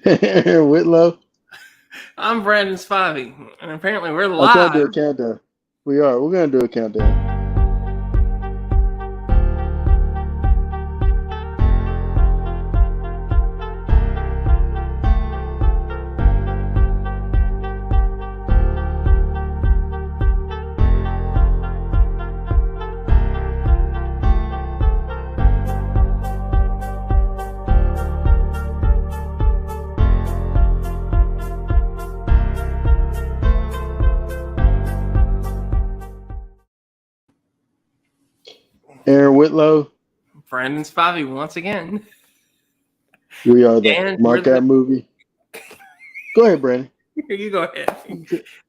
Aaron Whitlow. I'm Brandon Spivey, and apparently we're I'm trying to do a live. countdown. We are. We're gonna do a countdown. Aaron Whitlow. Brandon Spivey once again, We are the and we're Mark the. Out Movie. Go ahead, Brandon. You go ahead.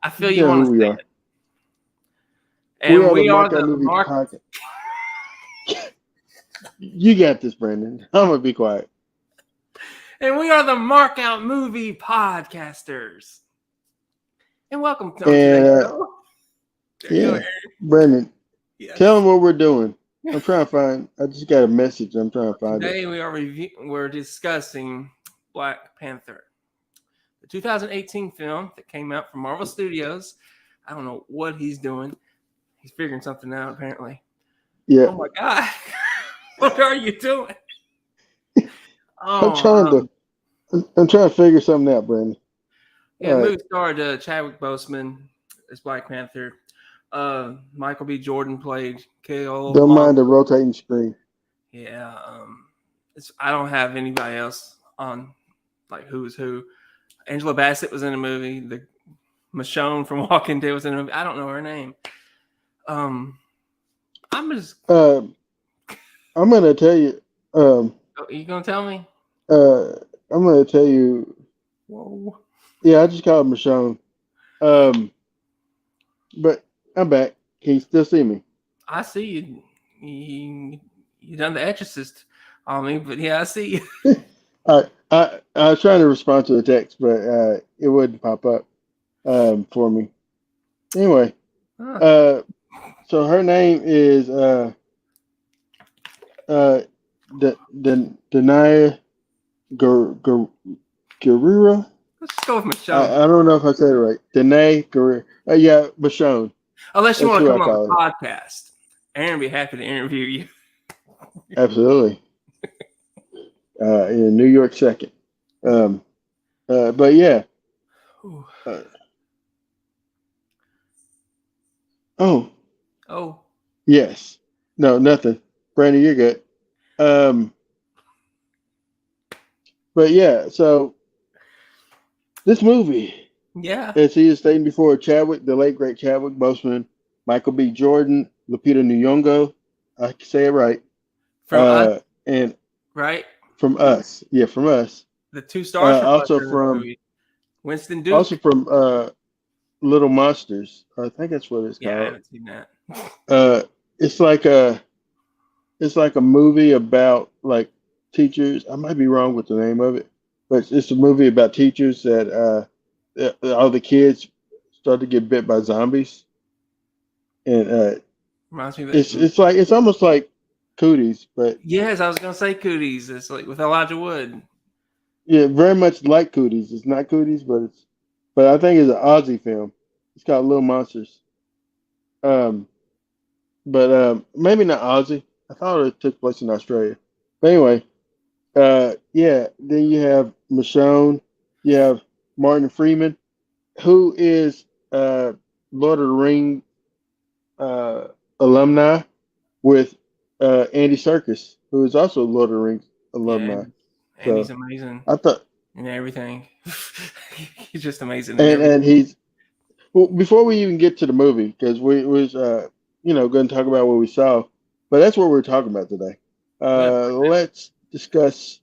I feel you Tell want who to we say are. it. We And are the we are Mark Out the Movie Mark. podcast. You got this, Brandon. I'm gonna be quiet. And we are the Mark Out Movie podcasters. And welcome to And today's show. There you go, yeah, Aaron. Brandon, tell Yes. them what we're doing. I'm trying to find. I just got a message. I'm trying to find it. Today we're discussing Black Panther, the 2018 film that came out from Marvel Studios. I don't know what he's doing. He's figuring something out apparently. Yeah, Oh my god, what are you doing? I'm Oh, trying to. I'm trying to figure something out, Brandon. yeah, All the right. movie starred Chadwick Boseman as Black Panther. Michael B. Jordan played K.O. Don't Long. mind the rotating screen. Yeah, I don't have anybody else on like who's who. Angela Bassett was in the movie. The Michonne from Walking Dead was in the movie. I don't know her name. I'm just. I'm gonna tell you. Are you gonna tell me? Uh, I'm gonna tell you. Whoa. Yeah, I just called Michonne. Um, but I'm back. Can you still see me? I see you. You done the Exorcist on me, but yeah, I see you. I was trying to respond to the text, but it wouldn't pop up for me. Anyway, Huh. uh, so her name is uh, Denia Guerrera. Let's just go with I, Michonne. I don't know if I said it right. Denia Guerrera. Yeah, Michonne. Unless you That's want to who I come on the call her. podcast. Aaron be happy to interview you. Absolutely. In New York second. Um, but yeah. Uh, oh, Oh. yes. No, nothing. Brandon, you're good. Um, but yeah, so this movie, Yeah. as he was stating before, Chadwick, the late great Chadwick Boseman, Michael B. Jordan, Lupita Nyong'o, I can say it right, From us, and right? from us, yeah, from us, The two stars from us also are in this from movie. Winston also Duke. from Little Monsters, I think that's what it's Yeah, I called. haven't seen that. Uh, it's like a it's like a movie about like teachers. I might be wrong with the name of it, but it's a movie about teachers that all the kids start to get bit by zombies, and Reminds me of it's that. it's like it's almost like Cooties, but Yes, I was gonna say Cooties. It's like with Elijah Wood. yeah, very much like Cooties. It's not Cooties, but I think it's an Aussie film. It's called Little Monsters. Um, but maybe not Aussie. I thought it took place in Australia. But anyway, yeah. Then you have Michonne. You have Martin Freeman, who is Lord of the Ring uh, alumni, with Andy Serkis, who is also Lord of the Rings Yeah, alumni. and he's So amazing I thought, in everything. He's just amazing in and everything. he's well, before we even get to the movie, because we was going to talk about what we saw, but that's what we're talking about today. Yep. Let's discuss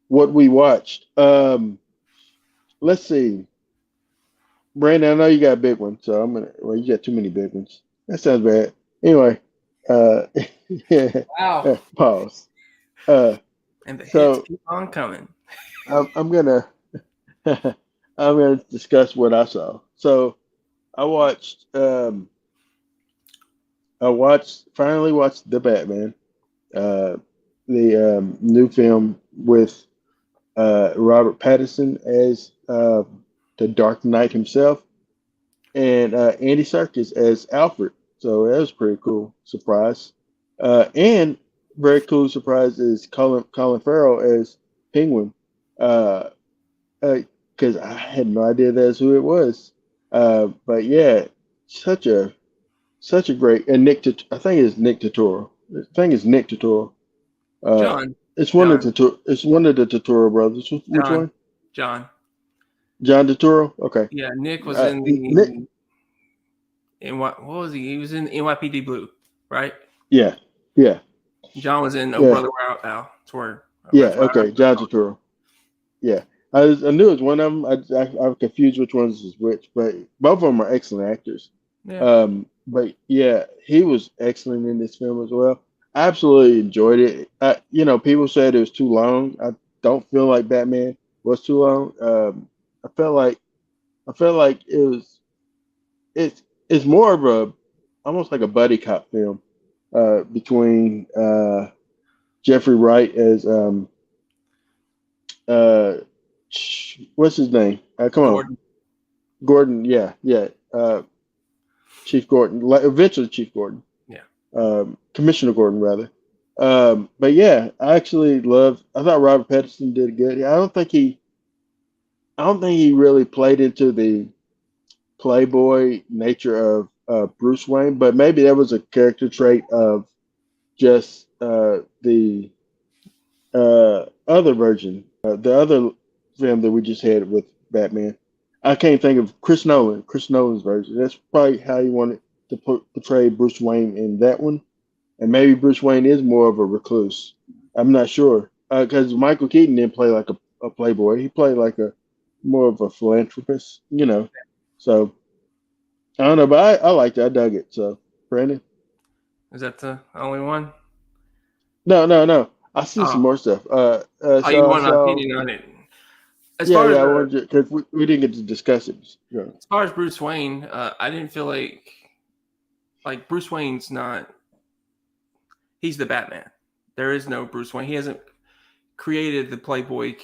what we watched. Let's see, Brandon. I know you got a big one, so I'm gonna. Well, you got too many big ones. That sounds bad. Anyway, uh, yeah, Wow. pause. Uh, And the hits so keep on coming. I'm gonna I'm gonna discuss what I saw. So I watched finally watched the Batman, uh, the new film with Robert Pattinson as the Dark Knight himself, and Andy Serkis as Alfred. So that was a pretty cool surprise. And very cool surprise is Colin Farrell as Penguin. Uh, because I had no idea that's who it was. But yeah, such a such a great and I think it's Nick Totoro. I think it's Nick Totoro. Uh, John, John, it's one of the Totoro brothers. Which John, one? John. John Totoro. Okay. Yeah, Nick was in Nick. the what was he? He was in NYPD Blue, right? Yeah. Yeah. John was in Oh Yeah. Brother Where Art Thou. Yeah. That's why I Okay. John Totoro. Yeah. I knew it was one of them. I'm confused which ones is which, but both of them are excellent actors. yeah. But yeah, he was excellent in this film as well. I absolutely enjoyed it. People said it was too long. I don't feel like Batman was too long. I felt like it was. It's more of a almost like a buddy cop film between Jeffrey Wright as uh, what's his name? Come on, Gordon. Gordon. Yeah, yeah. Chief Gordon. Eventually, Chief Gordon. Yeah. Commissioner Gordon rather. But yeah, I actually loved. I thought Robert Pattinson did good. I don't think he really played into the playboy nature of Bruce Wayne, but maybe that was a character trait of just the other version, the other film that we just had with Batman. I can't think of Chris Nolan's version. That's probably how he wanted to portray Bruce Wayne in that one. And maybe Bruce Wayne is more of a recluse. I'm not sure because Michael Keaton didn't play like a playboy. He played like a more of a philanthropist. So I don't know, but I liked it. I dug it. So Brandon, Is that the only one? no, no, no. I see some Oh, more stuff. oh, you So I want an saw. opinion on it? As Yeah, far as yeah. I wanted because we didn't get to discuss it. as far as Bruce Wayne, I didn't feel like Bruce Wayne's not. He's the Batman. There is no Bruce Wayne. He hasn't created the Playboy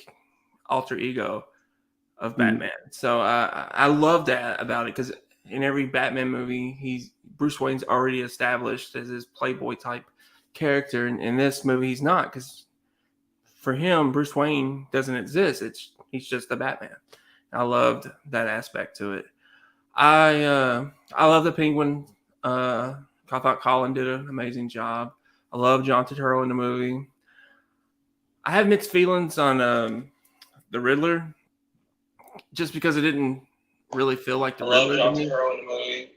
alter ego of Mm, Batman. So I love that about it because in every Batman movie, Bruce Wayne's already established as his Playboy type character. And in this movie, he's not because for him, Bruce Wayne doesn't exist. He's just the Batman. I loved that aspect to it. I love the Penguin. I thought Colin did an amazing job. I love John Turturro in the movie. I have mixed feelings on the Riddler, just because it didn't really feel like the Riddler to me.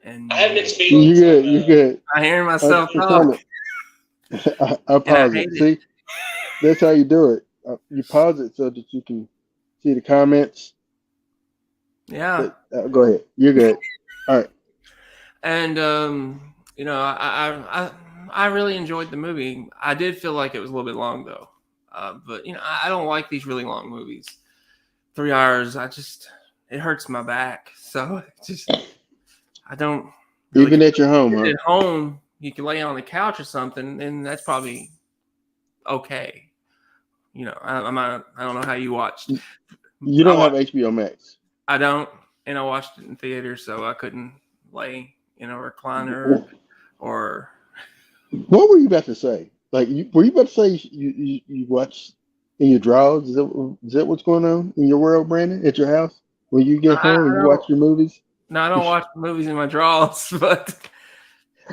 And I have mixed feelings. You're good. You're good. I hear I, myself it's talk, kind I and I pause hate it. it. See, that's how you do it. You pause it so that you can see the comments. Yeah, Go ahead. You're good. All right. and I really enjoyed the movie. I did feel like it was a little bit long though, but I don't like these really long movies. 3 hours, it hurts my back. So I don't really Even at your home, care. huh? At home, you can lay on the couch or something, and that's probably okay. I don't know how you watched. You don't have HBO Max. I don't, and I watched it in theater, so I couldn't lay in a recliner or. What were you about to say? Like, were you about to say you watch in your drawers? Is that what's going on in your world, Brandon? At your house when you get I home and you don't. watch your movies? No, I don't watch movies in my drawers, but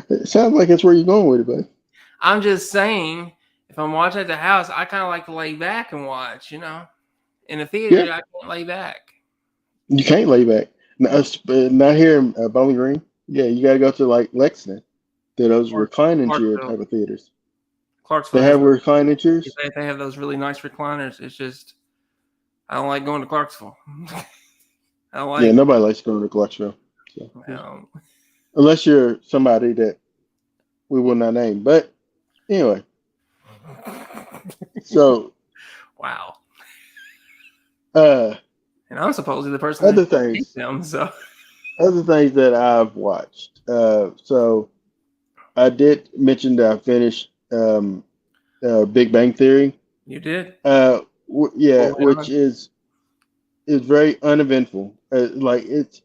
It sounds like that's where you're going with it, buddy. I'm just saying, if I'm watching at the house, I kind of like to lay back and watch. In the Yeah, theater, I can't lay back. you can't lay back. Not here in Bowling Green. Yeah, you got to go to like Lexington. To those Or reclining chair Clarksville. type of theaters. Clarksville They has have reclining chairs. they have those really nice recliners. It's just I don't like going to Clarksville. I don't Yeah, like. nobody likes going to Clarksville. So, yeah. Um, Unless you're somebody that we will not name. But anyway, so wow. uh, And I'm supposedly the person other that hates things, them. So that I've watched. So I did mention that I finished Big Bang Theory. you did. Uh, Yeah, Fully which on. is very uneventful. Like it's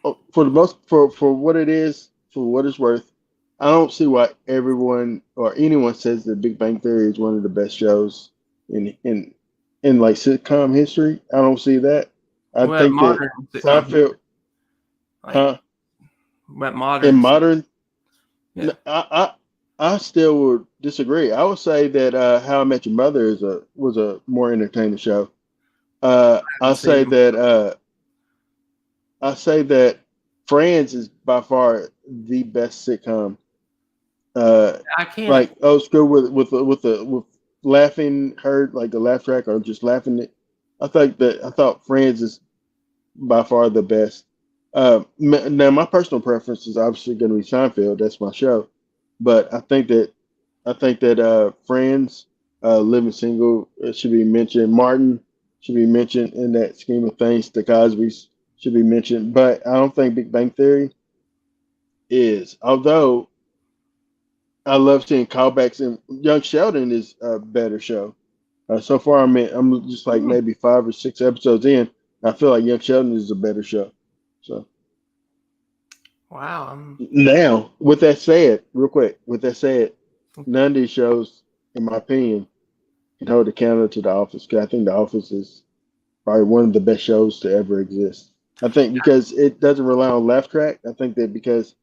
Man. for the most for what it is, for what it's worth. I don't see why everyone or anyone says that Big Bang Theory is one of the best shows in like sitcom history. I don't see that. I What think that modern sitcom Seinfeld, history? Like huh? what In modern? modern, Yeah. I still would disagree. I would say that How I Met Your Mother was a more entertaining show. I haven't seen. I say that Friends is by far the best sitcom. Uh, I can't. like old school with laughing heard like the laugh track or just laughing it. I thought Friends is by far the best. Now my personal preference is obviously going to be Seinfeld. That's my show, but I think that Friends, Living Single should be mentioned. Martin should be mentioned in that scheme of things. The Cosby's should be mentioned, but I don't think Big Bang Theory is. Although I love seeing callbacks, and Young Sheldon is a better show. So far, I'm just like Hmm. maybe 5 or 6 episodes in. I feel like Young Sheldon is a better show. So Wow. now, with that said, real quick, with that said, none of these shows, in my opinion, can hold a candle to The Office. 'Cause I think The Office is probably one of the best shows to ever exist. I think because it doesn't rely on laugh track. I think that because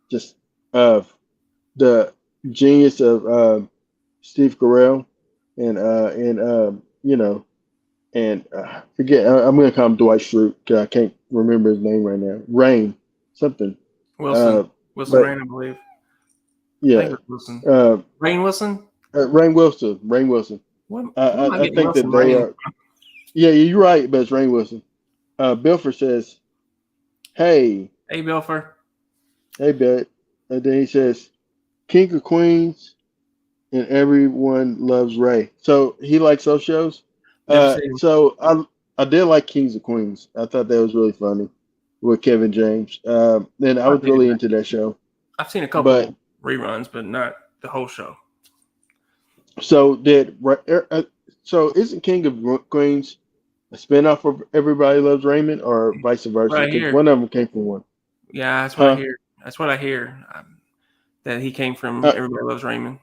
just of the genius of Steve Carell and forget I'm going to call him Dwight Schrute 'cause I can't remember his name right now. Rain something. Wilson. Uh, Wilson but Rain, I believe. I think yeah, it was Wilson. uh, Rain Wilson. Rain Wilson. Rain Wilson. What am I I getting think that Wilson they Rain? are. Yeah, you're right, but it's Rain Wilson. Bilfer says, "Hey, Hey, Belfer. hey, bet," and then he says, "King of Queens and everyone loves Ray." So he likes those shows. Never seen him. So I did like Kings of Queens. I thought that was really funny with Kevin James. And I I was did. really into that show. I've seen a But couple reruns, but not the whole show. so did so isn't King of Queens a spinoff of Everybody Loves Raymond or vice versa? Right Because here. one of them came from one. Yeah, that's what I Huh? hear. That's what I hear. That he came from Uh, Everybody Loves Raymond.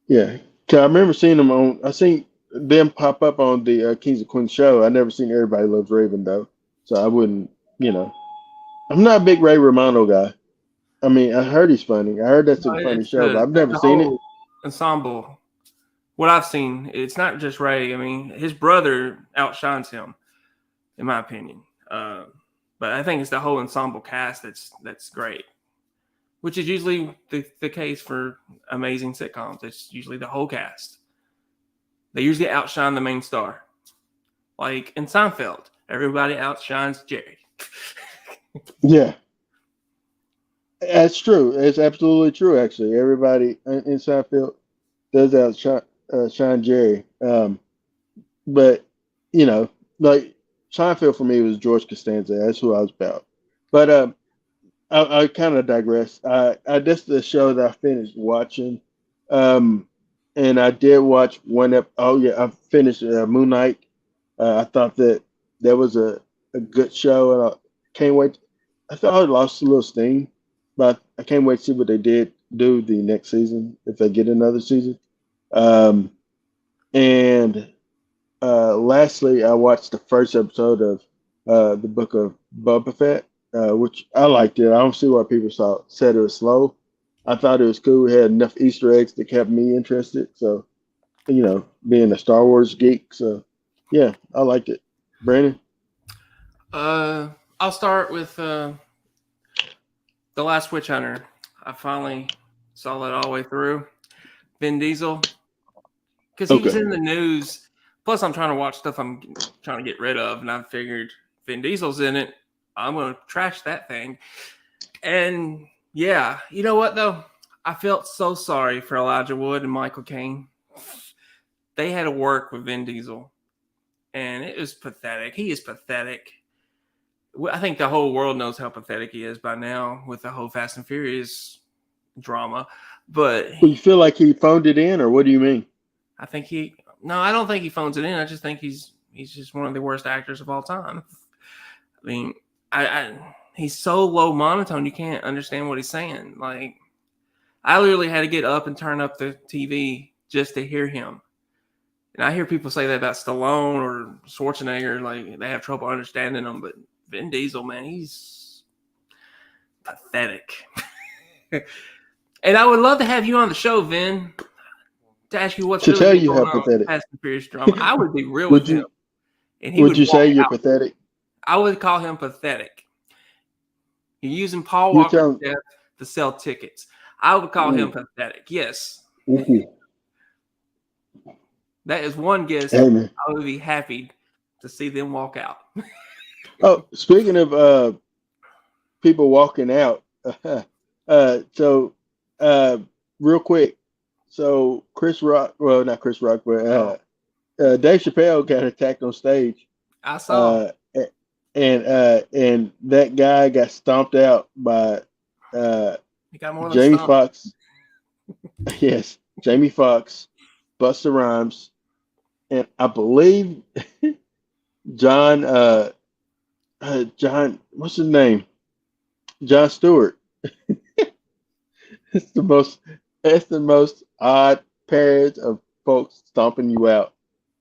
yeah. 'Cause I remember seeing them on. I seen them pop up on the Kings of Queens show. I never seen Everybody Loves Raven though, so I wouldn't. You know, I'm not a big Ray Romano guy. I mean, I heard he's funny. I heard that's No, a funny it's show, but I've never the seen it. whole ensemble. What I've seen, it's not just Ray. I mean, his brother outshines him, in my opinion. Uh, but I think it's the whole ensemble cast that's great, which is usually the case for amazing sitcoms. It's usually the whole cast. They usually outshine the main star. Like in Seinfeld, everybody outshines Jerry. Yeah, that's true. It's absolutely true. Actually, everybody in Seinfeld does outshine shine Jerry. But you know, like Seinfeld for me was George Costanza. That's who I was about. But I kind of digress. That's the show that I finished watching, um, and I did watch one Oh yeah, I finished Moon Knight. I thought that that was a good show, and I can't wait. I thought it lost a little steam, but I can't wait to see what they did do the next season if they get another season. Um, and lastly, I watched the first episode of the Book of Boba Fett, which I liked it. I don't see why people said it was slow. I thought it was cool. It had enough Easter eggs that kept me interested. So, being a Star Wars geek, so yeah, I liked it. Brandon, Uh, I'll start with the Last Witch Hunter. I finally saw that all the way through. Vin Diesel, because he was okay. in the news. Plus, I'm trying to watch stuff I'm trying to get rid of, and I figured Vin Diesel's in it. I'm gonna trash that thing. And yeah, you know what though? I felt so sorry for Elijah Wood and Michael Caine. They had to work with Vin Diesel, and it was pathetic. He is pathetic. I think the whole world knows how pathetic he is by now with the whole Fast and Furious drama. But Well, you feel like he phoned it in, or what do you mean? I think he No, I don't think he phones it in. I just think he's just one of the worst actors of all time. I mean, he's so low monotone you can't understand what he's saying. Like, I literally had to get up and turn up the TV just to hear him. And I hear people say that about Stallone or Schwarzenegger, like they have trouble understanding them. But Vin Diesel, man, he's pathetic. And I would love to have you on the show, Vin, to ask you what's To really tell been you how going on with pathetic. Fast and Furious drama. I would be real with Would him, you and he would would you walk say you're out. pathetic? I would call him pathetic. You're using Paul You're Walker's telling. death to sell tickets. I would call him pathetic. Yes. That is one guess. Hey man. I would be happy to see them walk out. Oh, speaking of people walking out, so real quick, so Chris Rock, well not Chris Rock, but Dave Chappelle got attacked on stage, I saw. uh, and that guy got stomped out by He got more than Jamie stomp. Foxx. Yes, Jamie Foxx, Busta Rhymes, and I believe John. John, what's his name? John Stewart. It's the most. It's the most odd pairs of folks stomping you out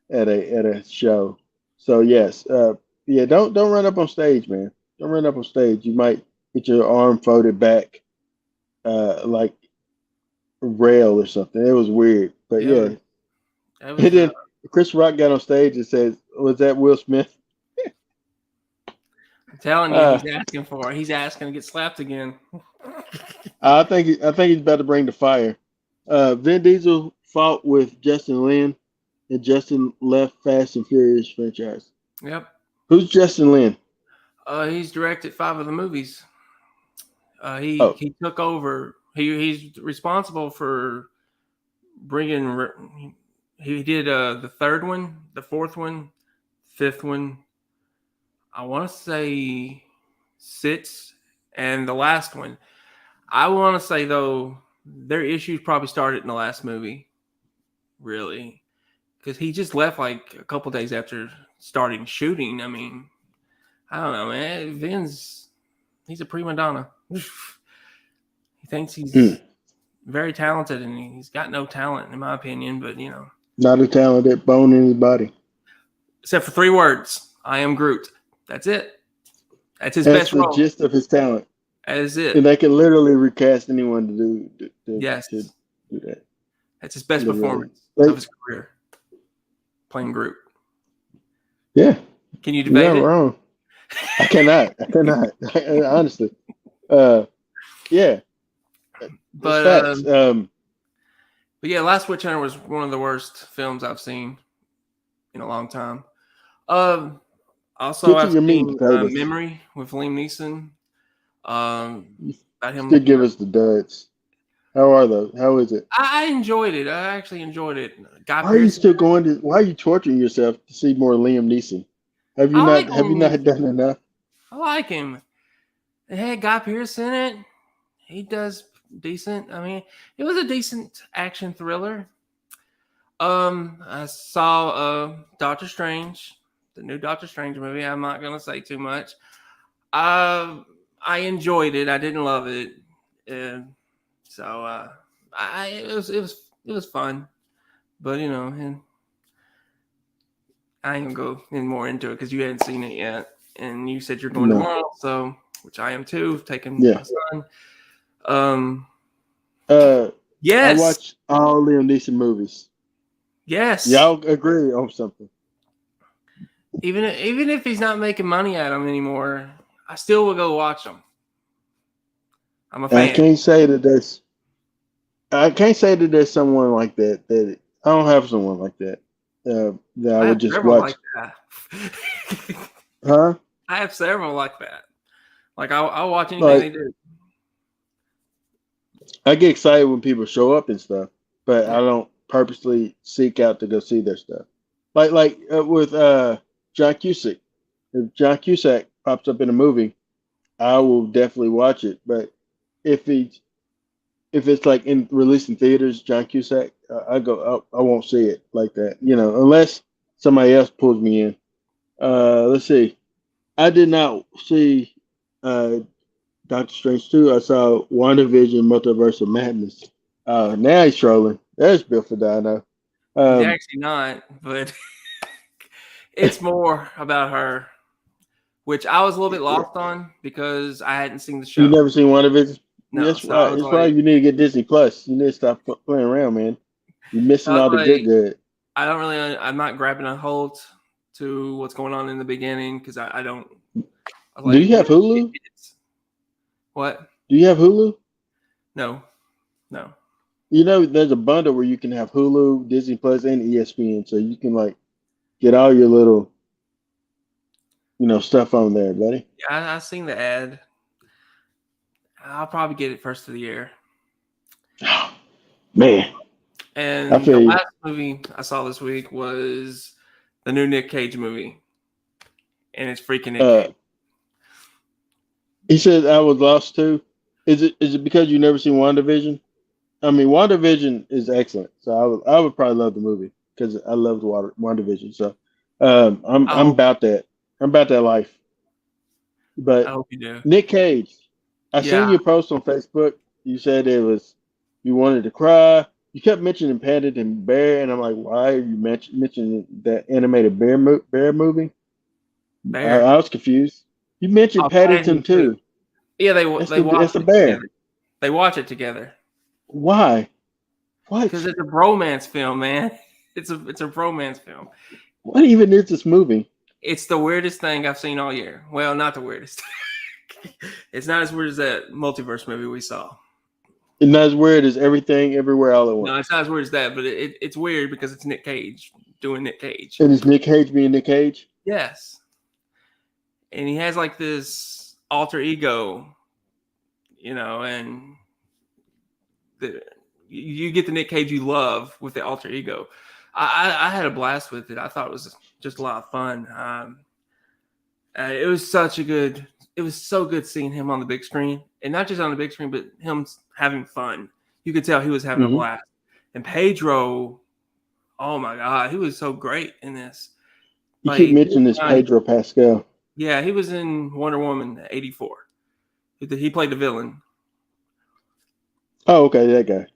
at a show. So yes, yeah. Don't run up on stage, man. Don't run up on stage. You might get your arm folded back, like a rail or something. It was weird, but Yeah, yeah. that And was. then Chris Rock got on stage and says, "Was that Will Smith?" I'm telling you, Uh, he's asking for it. He's asking to get slapped again. I think he's about to bring the fire. Vin Diesel fought with Justin Lin, and Justin left Fast and Furious franchise. Yep. Who's Justin Lin? He's directed 5 of the movies. Oh, He took over. He's responsible for bringing. He did the third one, the fourth one, fifth one. I want to say 6, and the last one. I want to say though, their issues probably started in the last movie, really, because he just left like a couple days after starting shooting. I mean, I don't know, man. He's a prima donna. He thinks hmm. he's very talented, and he's got no talent, in my opinion. But Not a talented bone in his body. except for 3 words: "I am Groot." That's it. That's his That's best the role. gist of his talent. That is And it. they can literally recast anyone to Yes, do that. that's his best Literally. performance of Like, his career, playing Groot. yeah, Can you you're debate not it? wrong. I cannot. I cannot. Honestly. Uh, yeah, it's But facts. but yeah, Last Witch Hunter was one of the worst films I've seen in a long time. Also Get to I've your meat and seen potatoes. Memory with Liam Neeson. About Still him. give us the duds. How are those? How is it? I enjoyed it. I actually enjoyed it. Guy Why are you Pearce. still going to? Why are you torturing yourself to see more Liam Neeson? Have you I like not? Have you Liam not Neeson. done enough? I like him. It had Guy Pearce in it. He does decent. I mean, it was a decent action thriller. I saw Doctor Strange, the new Doctor Strange movie. I'm not gonna say too much. I enjoyed it. I didn't love it. So it was fun. But and I ain't gonna go in more into it because you hadn't seen it yet, and you said you're going No. tomorrow, so which I am too, taking Yeah. my son. Um, I yes, watch all Liam Neeson movies. yes. Y'all agree on something? Even if he's not making money at them anymore, I still will go watch them. I'm a I fan. can't say that there's. I can't say that there's someone like that. That I don't have someone like that. That I I would have just several watch. like that. Huh? I have several like that. Like I'll watch anything they Like do. I get excited when people show up and stuff, but Yeah. I don't purposely seek out to go see their stuff. Like with John Cusack. If John Cusack pops up in a movie, I will definitely watch it. But if he if it's like in released in theaters, John Cusack, I go. I won't see it like that. You know, unless somebody else pulls me in. Let's see. I did not see uh, Doctor Strange 2. I saw WandaVision Multiverse of Madness. Now he's trolling. There's Bill Fadano. He's Um, actually not, but it's more about her, which I was a little bit lost on because I hadn't seen the you show. never seen WandaVision? No, That's so I why. was It's why like, you need to get Disney Plus. You need to stop playing around, man. You're I missing was all the good, like, good. I don't really, I'm not grabbing a hold to what's going on in the beginning because I don't. I was Do like, you when have Hulu? what? Do you have Hulu? No, no. You know, there's a bundle where you can have Hulu, Disney Plus, and ESPN, so you can like get all your little, stuff on there, buddy. Yeah, I seen the ad. I'll probably get it first of the year. Man, I And the feel you. last movie I saw this week was the new Nick Cage movie, and it's freaking Nick Uh, Cage. he said I was lost too. Is it because you never seen WandaVision? I mean, WandaVision is excellent, so I would probably love the movie because I loved WandaVision. So, I'm Oh, about that. I'm about that life. I But hope you do. Nick Cage, I seen Yeah, your post on Facebook. You said it was you wanted to cry. You kept mentioning Paddington Bear, and I'm like, why are you mentioning that animated bear movie? I, Bear. I was confused. You mentioned Oh, Paddington Paddington too. too. Yeah, That's they the watch the it bear. together. They watch it together Why? because What? it's a bromance film, man. It's a bromance film. What even is this movie? It's the weirdest thing I've seen all year. Well, not the weirdest. It's not as weird as that multiverse movie we saw. It's not as weird as everything, everywhere, all at No, once. it's not as weird as that, but it's weird because it's Nick Cage doing Nick Cage. And is Nick Cage being Nick Cage? Yes, and he has like this alter ego, and the, you get the Nick Cage you love with the alter ego. I had a blast with it. I thought it was just a lot of fun. It was such a good. It was so good seeing him on the big screen, and not just on the big screen, but him having fun. You could tell he was having a Hmm. blast. And Pedro, oh my god, he was so great in this. You keep Like, mentioning this Pedro Pascal. yeah, he was in Wonder Woman '84. He played the villain. Oh, okay, that guy.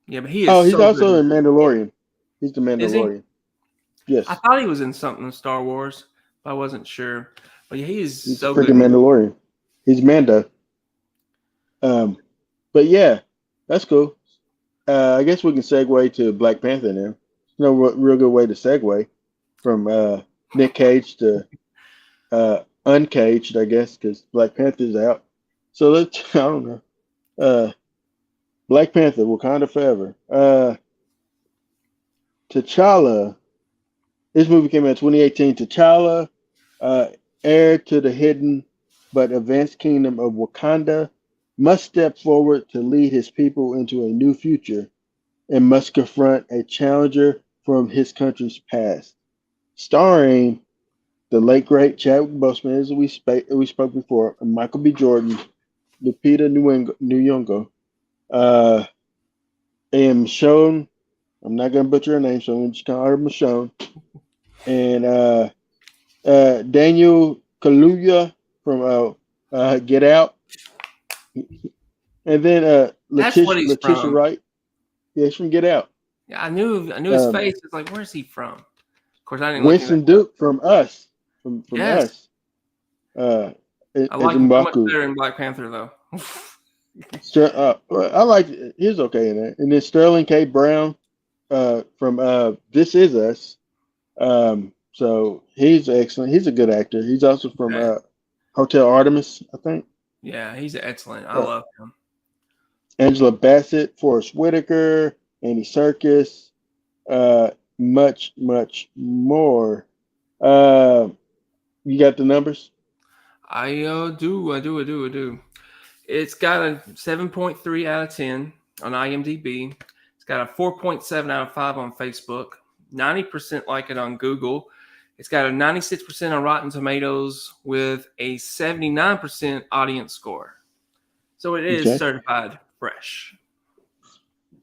Yeah, but he is Oh, he's so good. also in Mandalorian. He's the Is he? Mandalorian. I Yes, thought he was in something in Star Wars, but I wasn't sure. But yeah, he is he's a so good freaking in this. Mandalorian. He's Mando. Um, but yeah, that's cool. I guess we can segue to Black Panther now. No real good way to segue from Nick Cage to uncaged, I guess, because Black Panther's out. So let's, I don't know. Uh, Black Panther, Wakanda Forever. T'Challa. This movie came out in 2018. T'Challa, uh, heir to the hidden but advanced kingdom of Wakanda, must step forward to lead his people into a new future and must confront a challenger from his country's past. Starring the late great Chadwick Boseman, as we spoke before, and Michael B. Jordan, Lupita Nyong'o, uh, and Michonne. I'm not gonna butcher her name, so I'm just gonna call her Michonne. And Daniel Kaluuya from Get Out, and then That's what he's Letitia from. Wright. Yeah, she's from Get Out. Yeah, I knew his Um, face. It's like, where's he from? Of course, I didn't look him Winston up. Duke from Us, from Yes, Us, uh, I as like him so much M'Baku. better in Black Panther, though. I like he's okay in that. And then Sterling K. Brown from This Is Us. So he's excellent. He's a good actor. He's also from Okay. Hotel Artemis, I think. Yeah, he's excellent. I Uh, love him. Angela Bassett, Forrest Whitaker, Andy Serkis, uh, much more. Uh, you got the numbers? I do. It's got a 7.3 out of 10 on IMDb. It's got a 4.7 out of 5 on Facebook. 90% like it on Google. It's got a 96% on Rotten Tomatoes with a 79% audience score. So it is Okay. certified fresh.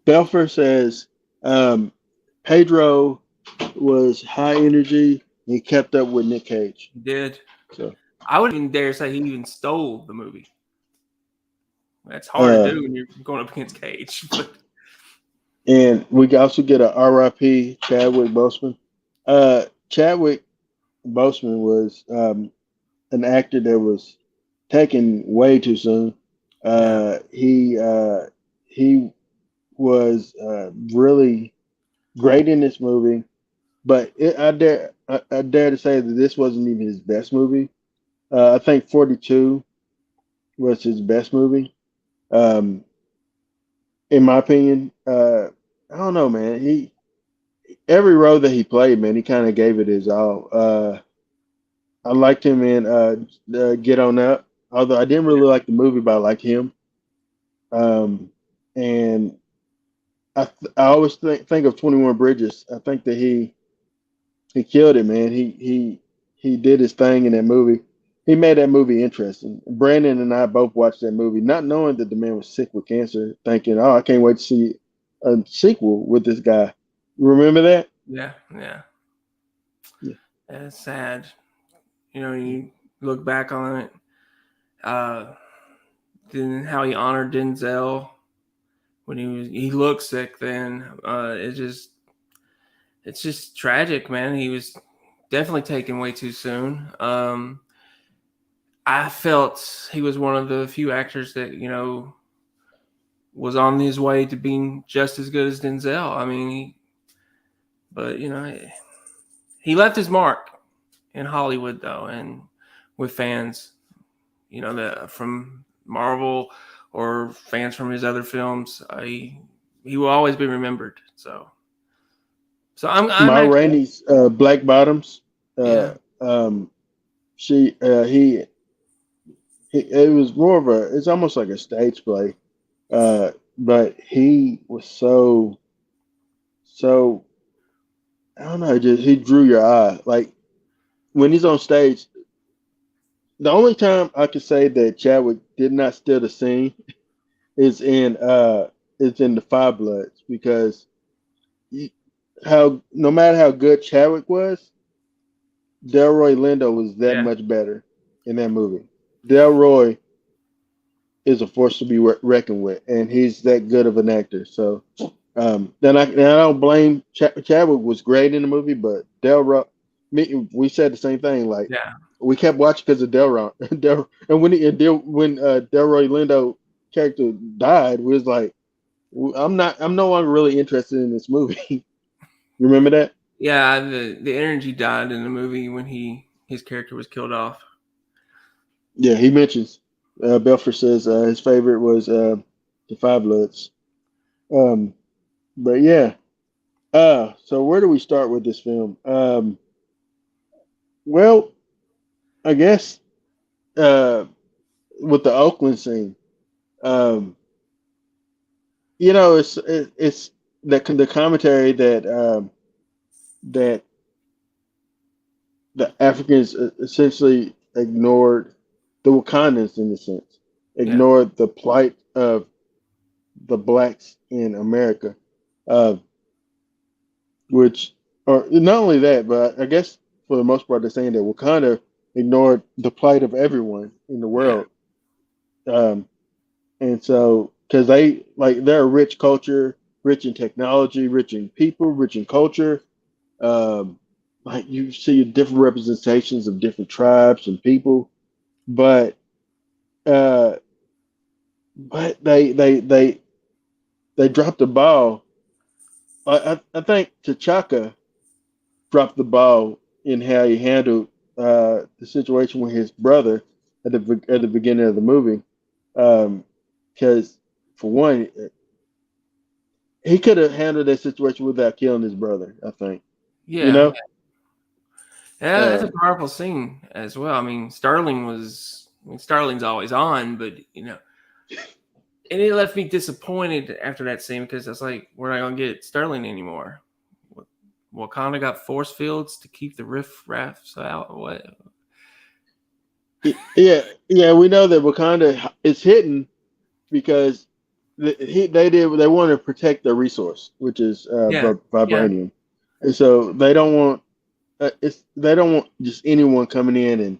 Belfer says um, Pedro was high energy. He kept up with Nick Cage. He did. So, I wouldn't even dare say he even stole the movie. That's hard to uh, do when you're going up against Cage. But and we also get a RIP Chadwick Boseman. Chadwick Boseman was an actor that was taken way too soon. yeah, He was really great in this movie, but I dare to say that this wasn't even his best movie. I think 42 was his best movie. Um, in my opinion, I don't know, man. He every role that he played, man, he kind of gave it his all. I liked him in Get On Up, although I didn't really like the movie, but I liked him. Um, and I always think of 21 Bridges. I think that he killed it, man. He did his thing in that movie. He made that movie interesting. Brandon and I both watched that movie, not knowing that the man was sick with cancer, thinking, "Oh, I can't wait to see a sequel with this guy." You remember that? yeah, yeah. Yeah. It's sad. You know, you look back on it. Uh, then how he honored Denzel when he looked sick. Then it's just tragic, man. He was definitely taken way too soon. I felt he was one of the few actors that was on his way to being just as good as Denzel. I mean, but he left his mark in Hollywood though, and with fans, that from Marvel or fans from his other films, he will always be remembered. So I'm Ma actually Rainey's Black Bottoms. yeah Uh, um, she he it was more of a it's almost like a stage play. But he was so I don't know, just he drew your eye. Like when he's on stage, the only time I could say that Chadwick did not steal the scene is in the Five Bloods because you, how no matter how good Chadwick was, Delroy Lindo was that yeah much better in that movie. Delroy is a force to be reckoned with, and he's that good of an actor. So then I don't blame Chadwick was great in the movie, but Delroy, we said the same thing. Like yeah we kept watching because of Delroy. And when Delroy Lindo character died, we was like, I'm no longer really interested in this movie. You remember that? yeah. The energy died in the movie when his character was killed off. Yeah, he mentions. Belfer says his favorite was the Five Bloods. Um, but yeah. So where do we start with this film? Well, I guess uh, with the Oakland scene. Um, it's the commentary that the Africans essentially ignored the Wakandans in a sense, Yeah, ignored the plight of the blacks in America, uh, which or not only that, but I guess for the most part they're saying that Wakanda ignored the plight of everyone in the yeah, world, um, and so because they're a rich culture, rich in technology, rich in people, rich in culture. Um, like you see different representations of different tribes and people, but uh, but they dropped the ball. I think T'Chaka dropped the ball in how he handled the situation with his brother at the beginning of the movie. Because for one, he could have handled that situation without killing his brother. I think you yeah, know. yeah. That's Uh, a powerful scene as well. I mean, Starling's always on, but and it left me disappointed after that scene because I was like, we're not gonna get Sterling anymore. Wakanda got force fields to keep the riff raffs out. What? yeah, yeah, we know that Wakanda is hidden because they wanted to protect their resource, which is Yeah, yeah, vibranium, and so they don't want just anyone coming in and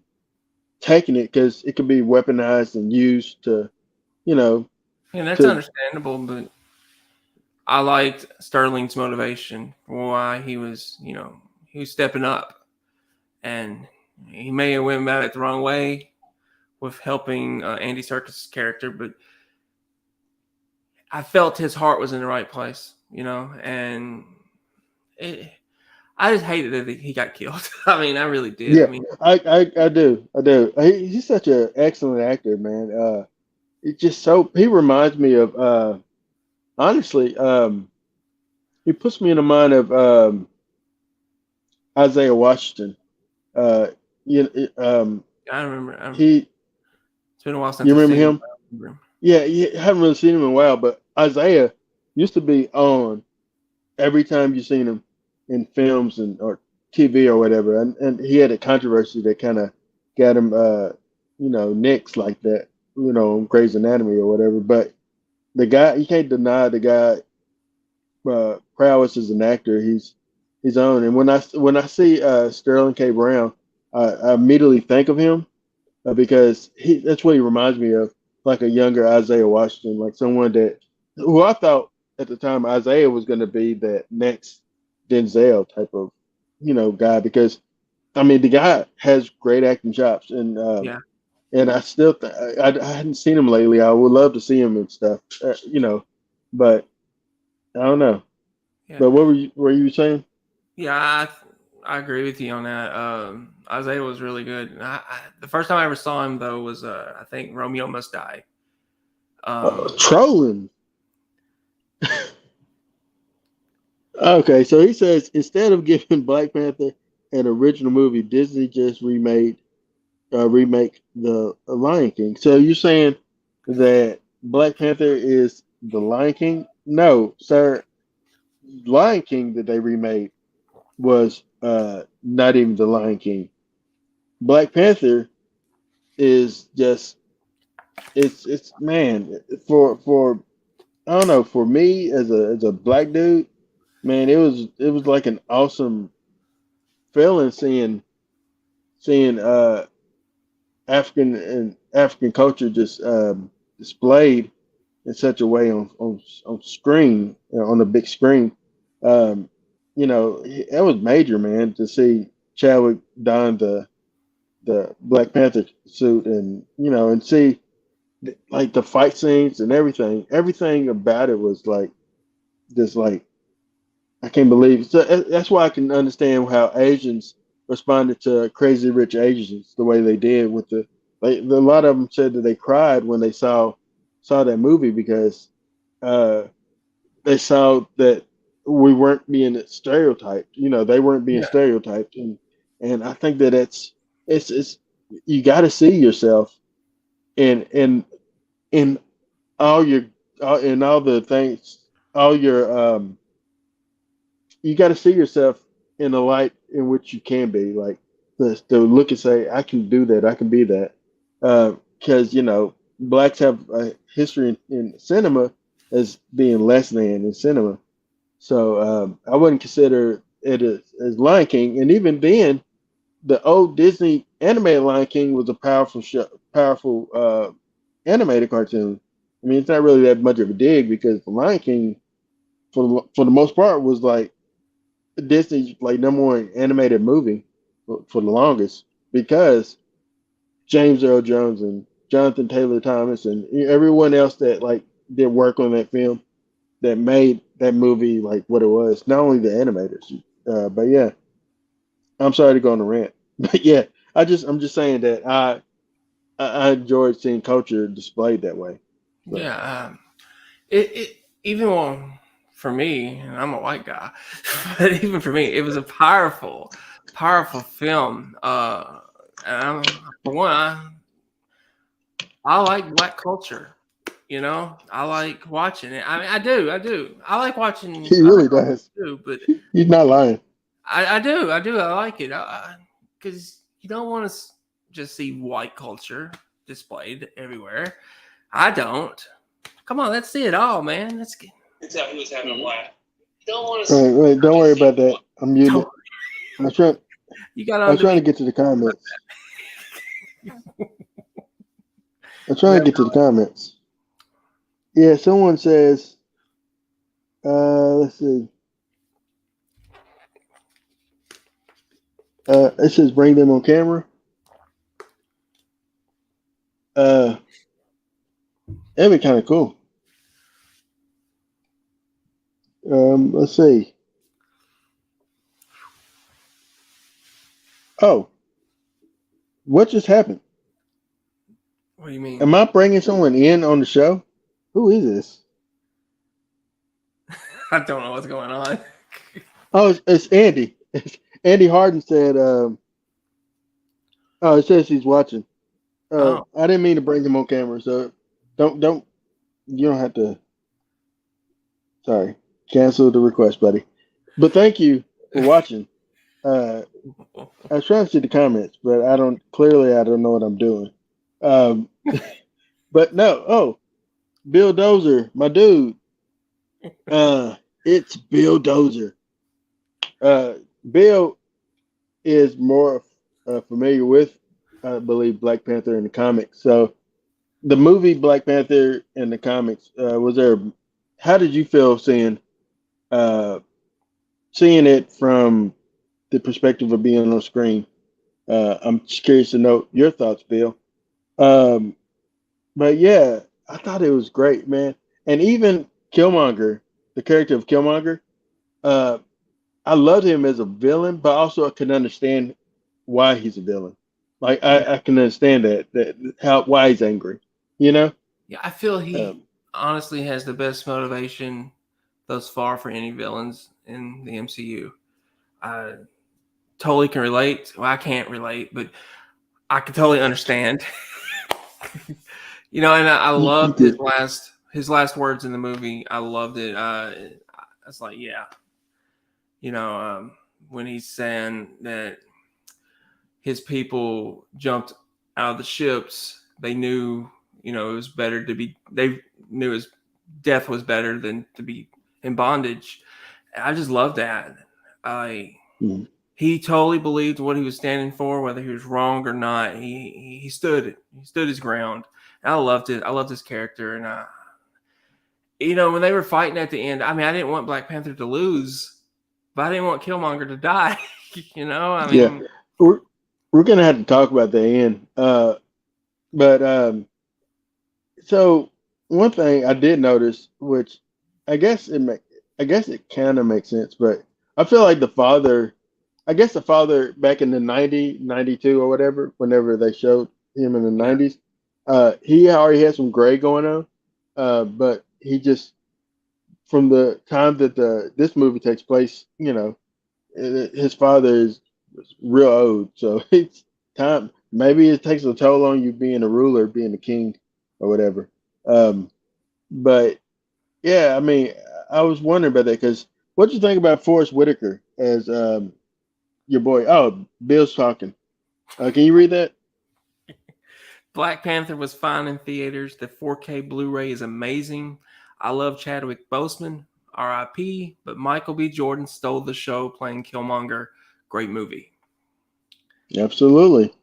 taking it because it could be weaponized and used to you know and that's to understandable. But I liked Sterling's motivation for why he was stepping up, and he may have went about it the wrong way with helping Andy Serkis' character, but I felt his heart was in the right place, and it, I just hated that he got killed. I mean, I really did. I yeah. mean, I do. He's such an excellent actor, man. It's just so he reminds me of honestly he puts me in the mind of Isaiah Washington. Uh, you, I remember. he It's been a while since you I've remember seen him. him? But I remember him. Yeah, you haven't really seen him in a while, but Isaiah used to be on every time you seen him in films and or TV or whatever, and he had a controversy that kind of got him, next like that, on Grey's Anatomy or whatever. But the guy, you can't deny the guy prowess as an actor. He's on, and when I see Sterling K. Brown, I immediately think of him because that's what he reminds me of, like a younger Isaiah Washington, like someone that who I thought at the time Isaiah was going to be that next Denzel type of guy because I mean the guy has great acting chops Yeah, and I still I hadn't seen him lately. I would love to see him and stuff, but I don't know. yeah, But what were you saying? yeah. I agree with you on that. Isaiah was really good. The first time I ever saw him though was I think Romeo Must Die. Um, Trolling. Okay, so he says instead of giving Black Panther an original movie, Disney just remake the Lion King. So you're saying that Black Panther is the Lion King? No, sir. Lion King that they remade was not even the Lion King. Black Panther is just it's man for I don't know for me as a black dude, man, it was like an awesome feeling seeing African culture just displayed in such a way on screen, on the big screen. Um, that was major, man, to see Chadwick don the Black Panther suit and see like the fight scenes and everything. Everything about it was like just like I can't believe it. So that's why I can understand how Asians responded to Crazy Rich Asians the way they did with a lot of them said that they cried when they saw that movie because uh, they saw that we weren't being stereotyped. They weren't being yeah, stereotyped, and I think that it's you got to see yourself in all your in all the things, all your you got to see yourself in the light in which you can be, like to look and say, I can do that, I can be that, because blacks have a history in cinema as being less than in cinema. So I wouldn't consider it as Lion King, and even then, the old Disney animated Lion King was a powerful show, powerful animated cartoon. I mean, it's not really that much of a dig because the Lion King, for the most part, was like Disney's like number one animated movie for the longest because James Earl Jones and Jonathan Taylor Thomas and everyone else that like did work on that film that made that movie like what it was. Not only the animators, but yeah. I'm sorry to go on a rant, but yeah, I'm just saying that I enjoyed seeing culture displayed that way. So yeah. It even for me, and I'm a white guy, but even for me, it was a powerful film. For one, I like black culture. I like watching it. I mean, I do. I like watching he other really cultures does. too, but He's not lying. I do. I like it because you don't want to just see white culture displayed everywhere. I don't. Come on, let's see it all, man. Let's get. Except he was having a blast. Don't want All to. right, wait, don't worry about that. I'm muting Don't, it. I was trying. you got I was on to trying me. to get to the comments. I'm trying Yeah. to get to the comments. Yeah, someone says. Let's see. It says bring them on camera. Uh, that'd be kind of cool. Let's see. Oh, what just happened? What do you mean? Am I bringing someone in on the show? Who is this? I don't know what's going on. Oh, it's Andy. Andy Harden said. Oh, it says he's watching. Oh, I didn't mean to bring him on camera, so don't you don't have to. Sorry, cancel the request, buddy. But thank you for watching. Uh, I was trying to see the comments, but I don't know what I'm doing. Um, but no, oh, Bill Dozer, my dude. It's Bill Dozer. Uh, Bill is more familiar with, I believe, Black Panther in the comics. So the movie Black Panther in the comics, was there? How did you feel uh, seeing it from the perspective of being on screen? I'm just curious to know your thoughts, Bill. Um, but yeah, I thought it was great, man. And even Killmonger, the character of Killmonger, uh, I loved him as a villain, but also I can understand why he's a villain. Like yeah. I can understand that how why he's angry. You know. Yeah, I feel he Um, honestly has the best motivation thus far for any villains in the MCU. I totally can relate. Well, I can't relate, but I can totally understand. And I you loved could, his last words in the movie. I loved it. It's like, yeah, you know, um, when he's saying that his people jumped out of the ships, they knew, it was better to be. They knew his death was better than to be in bondage. I just love that. I mm, He totally believed what he was standing for, whether he was wrong or not. He stood his ground. And I loved it. I loved his character, and when they were fighting at the end, I mean, I didn't want Black Panther to lose, but I didn't want Killmonger to die. I yeah, mean, we're we're gonna have to talk about the end. But so one thing I did notice, which I guess it make, I guess it kind of makes sense, but I feel like the father, I guess the father back in the 92 or whatever, whenever they showed him in the yeah, 90s, he already had some gray going on. But he just from the time that this movie takes place, his father is real old, so it's time. Maybe it takes a toll on you being a ruler, being a king, or whatever. Um, but yeah, I mean, I was wondering about that because what do you think about Forrest Whitaker as your boy? Oh, Bill's talking. Can you read that? Black Panther was fine in theaters. The 4K Blu-ray is amazing. I love Chadwick Boseman, R.I.P. But Michael B. Jordan stole the show playing Killmonger. Great movie. Absolutely,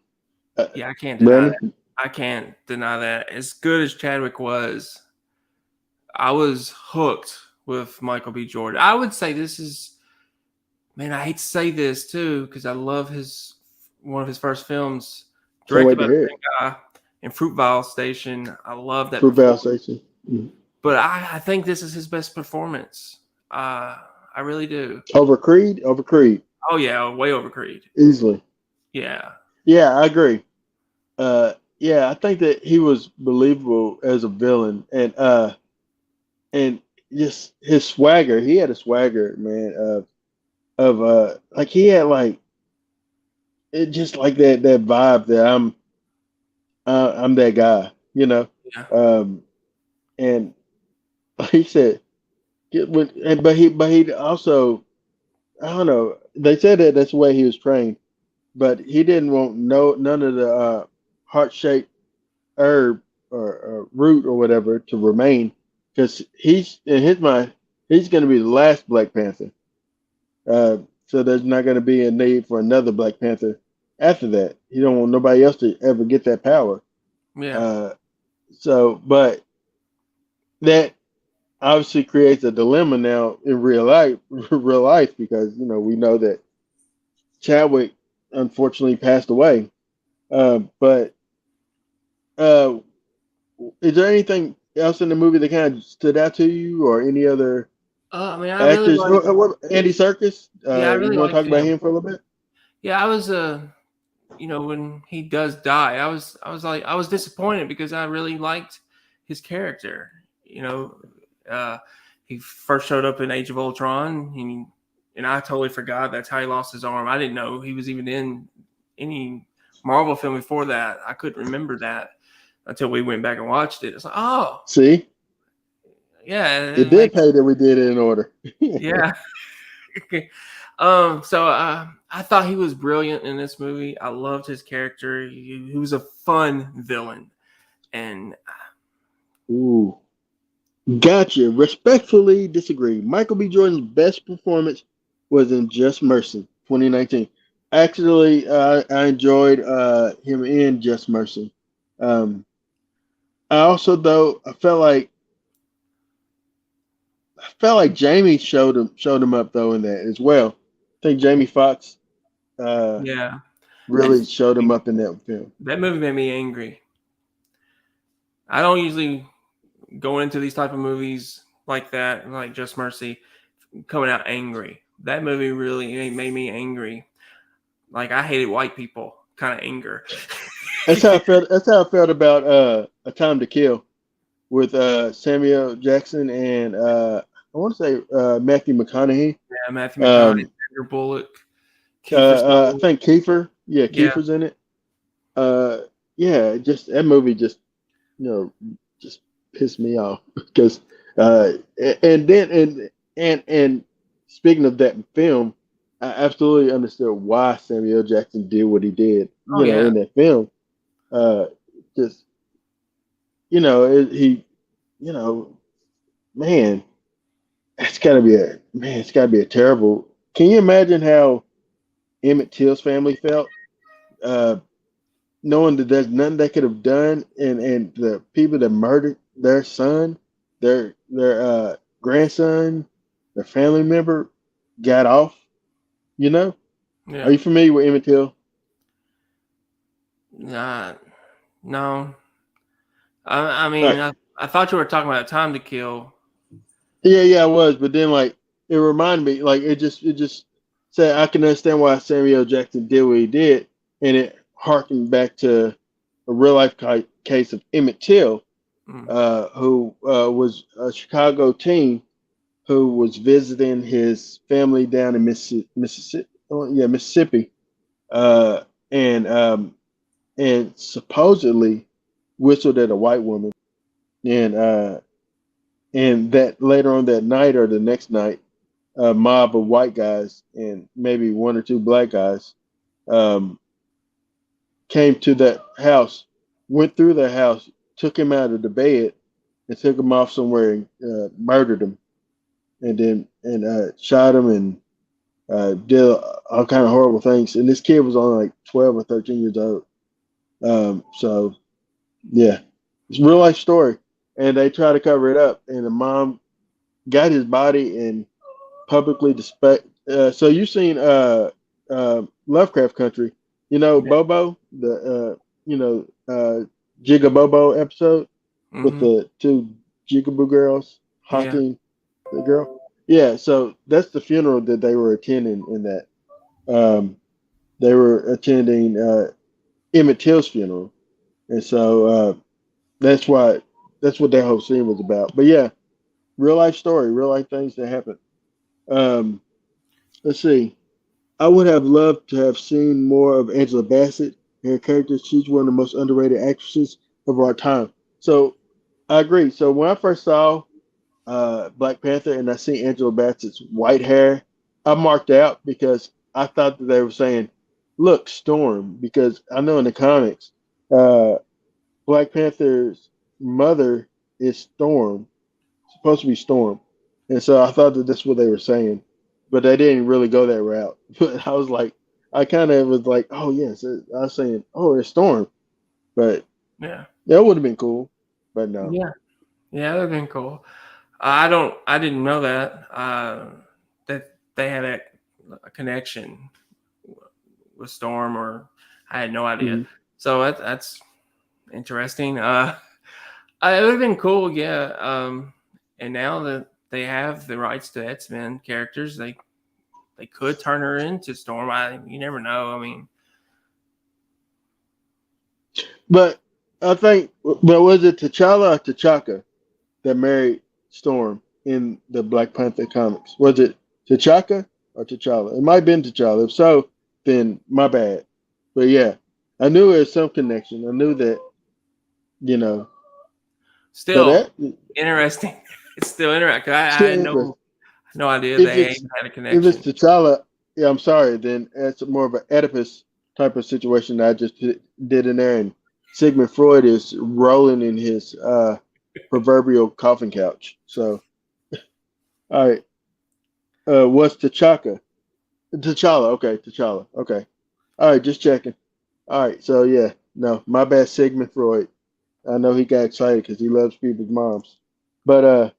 Yeah, I can't deny that. Brandon. I can't deny that. As good as Chadwick was, I was hooked with Michael B. Jordan. I would say this is, man, I hate to say this too, because I love one of his first films, Can't directed wait by to the hear it. same guy in Fruitvale Station. I love that Fruit Val performance. Station. Mhm. But I think this is his best performance. I really do. Over Creed, over Creed, Oh yeah, way over Creed. easily. Yeah, Yeah, I agree. Yeah, I think that he was believable as a villain, and just his swagger. He had a swagger, man. Of like he had like it, just like that vibe that I'm that guy, you know. yeah, Um, and like he said, but he also I don't know. They said that that's the way he was trained, but he didn't want none of the heart shaped herb. or root or whatever to remain, because he's in his mind he's going to be the last Black Panther. Uh, so there's not going to be a need for another Black Panther after that. He don't want nobody else to ever get that power. Yeah. Uh, but that obviously creates a dilemma now in real life, real life, because we know that Chadwick unfortunately passed away. But uh, is there anything else in the movie that kind of stood out to you, or any other I mean, I really actors? like. Andy Serkis. Yeah, I You really want to liked talk about him. him for a little bit? Yeah, I was. When he does die, I was disappointed because I really liked his character. You know, uh, he first showed up in Age of Ultron, and I totally forgot that's how he lost his arm. I didn't know he was even in any Marvel film before that. I couldn't remember that until we went back and watched it. It's like, oh, See, yeah, it it did makes pay that we did it in order. yeah. So I thought he was brilliant in this movie. I loved his character. He was a fun villain, and Ooh, gotcha. Respectfully disagree. Michael B. Jordan's best performance was in Just Mercy, 2019. Actually, I enjoyed him in Just Mercy. Um, I also, though, I felt like Jamie showed him up though in that as well. I think Jamie Foxx uh, yeah, that really showed him up in that film. that movie made me angry. I don't usually go into these type of movies like that, like Just Mercy, coming out angry. That movie really made me angry. Like I hated white people, kind of anger. That's how I felt. That's how I felt about A Time to Kill with Samuel Jackson and I want to say Matthew McConaughey. Yeah, Matthew McConaughey, Um, Sandra Bullock, Kiefer I Sutherland. think Kiefer. Yeah, Yeah, Kiefer's in it. Uh, yeah, just that movie just pissed me off because and then and speaking of that film, I absolutely understood why Samuel Jackson did what he did. oh yeah, In that film, uh, just he, you know, man, it's gotta be a terrible. Can you imagine how Emmett Till's family felt? Uh, Knowing that there's nothing they could have done, and the people that murdered their son, their grandson, their family member got off. You know, are yeah. you familiar with Emmett Till? Nah, no. I mean, Right. I thought you were talking about Time to Kill. Yeah, yeah, I was, but then like it reminded me, like it just said I can understand why Samuel Jackson did what he did, and it harkened back to a real life case of Emmett Till, Mm, who was a Chicago teen who was visiting his family down in Mississippi. Oh, yeah, Mississippi, uh, and um, and supposedly whistled at a white woman, and that later on that night or the next night, a mob of white guys and maybe one or two black guys um, came to that house, went through the house, took him out of the bed, and took him off somewhere and murdered him, and then shot him and did all kind of horrible things. And this kid was only like 12 or 13 years old. So yeah, it's a real life story. And they try to cover it up. And the mom got his body and publicly displayed. So you've seen Lovecraft Country, yeah. Bobo, the Giga Bobo episode with Hmm. the two Jigaboo girls Yeah. haunting the girl. Yeah, so that's the funeral that they were attending in that. Um, they were attending Emmett Till's funeral, and so that's why that's what that whole scene was about. But yeah, real life story, real life things that happen. Um, let's see. I would have loved to have seen more of Angela Bassett. Her character, she's one of the most underrated actresses of our time. So I agree. So when I first saw Black Panther and I see Angela Bassett's white hair, I marked out because I thought that they were saying, "Look, Storm," because I know in the comics, uh, Black Panther's mother is Storm, supposed to be Storm, and so I thought that that's what they were saying, but they didn't really go that route. But I was like, I kind of was like, oh yes, I was saying, oh, it's Storm, but Yeah. that would have been cool, but no. Yeah. Yeah, that'd been cool. I didn't know that that they had a connection with Storm, or I had no idea. Mhm. So that's interesting. It would have been cool, yeah. And now that they have the rights to X-Men characters, they could turn her into Storm. You never know. I mean, But I think, but was it T'Challa or T'Chaka that married Storm in the Black Panther comics? Was it T'Chaka or T'Challa? It might have been T'Challa. If so, then my bad. But yeah, I knew there was some connection. I knew that, you know, but still that interesting. It's still interesting. I still had interesting. no idea If they it's had a if it's connection. T'Challa, yeah, I'm sorry. Then it's more of an Oedipus type of situation that I just did in there, and Sigmund Freud is rolling in his proverbial coffin couch. So, all right, what's T'Chaka? T'Challa, okay, T'Challa, okay. All right, just checking. All right, so yeah, no, my bad, Sigmund Freud. I know he got excited because he loves people's moms, but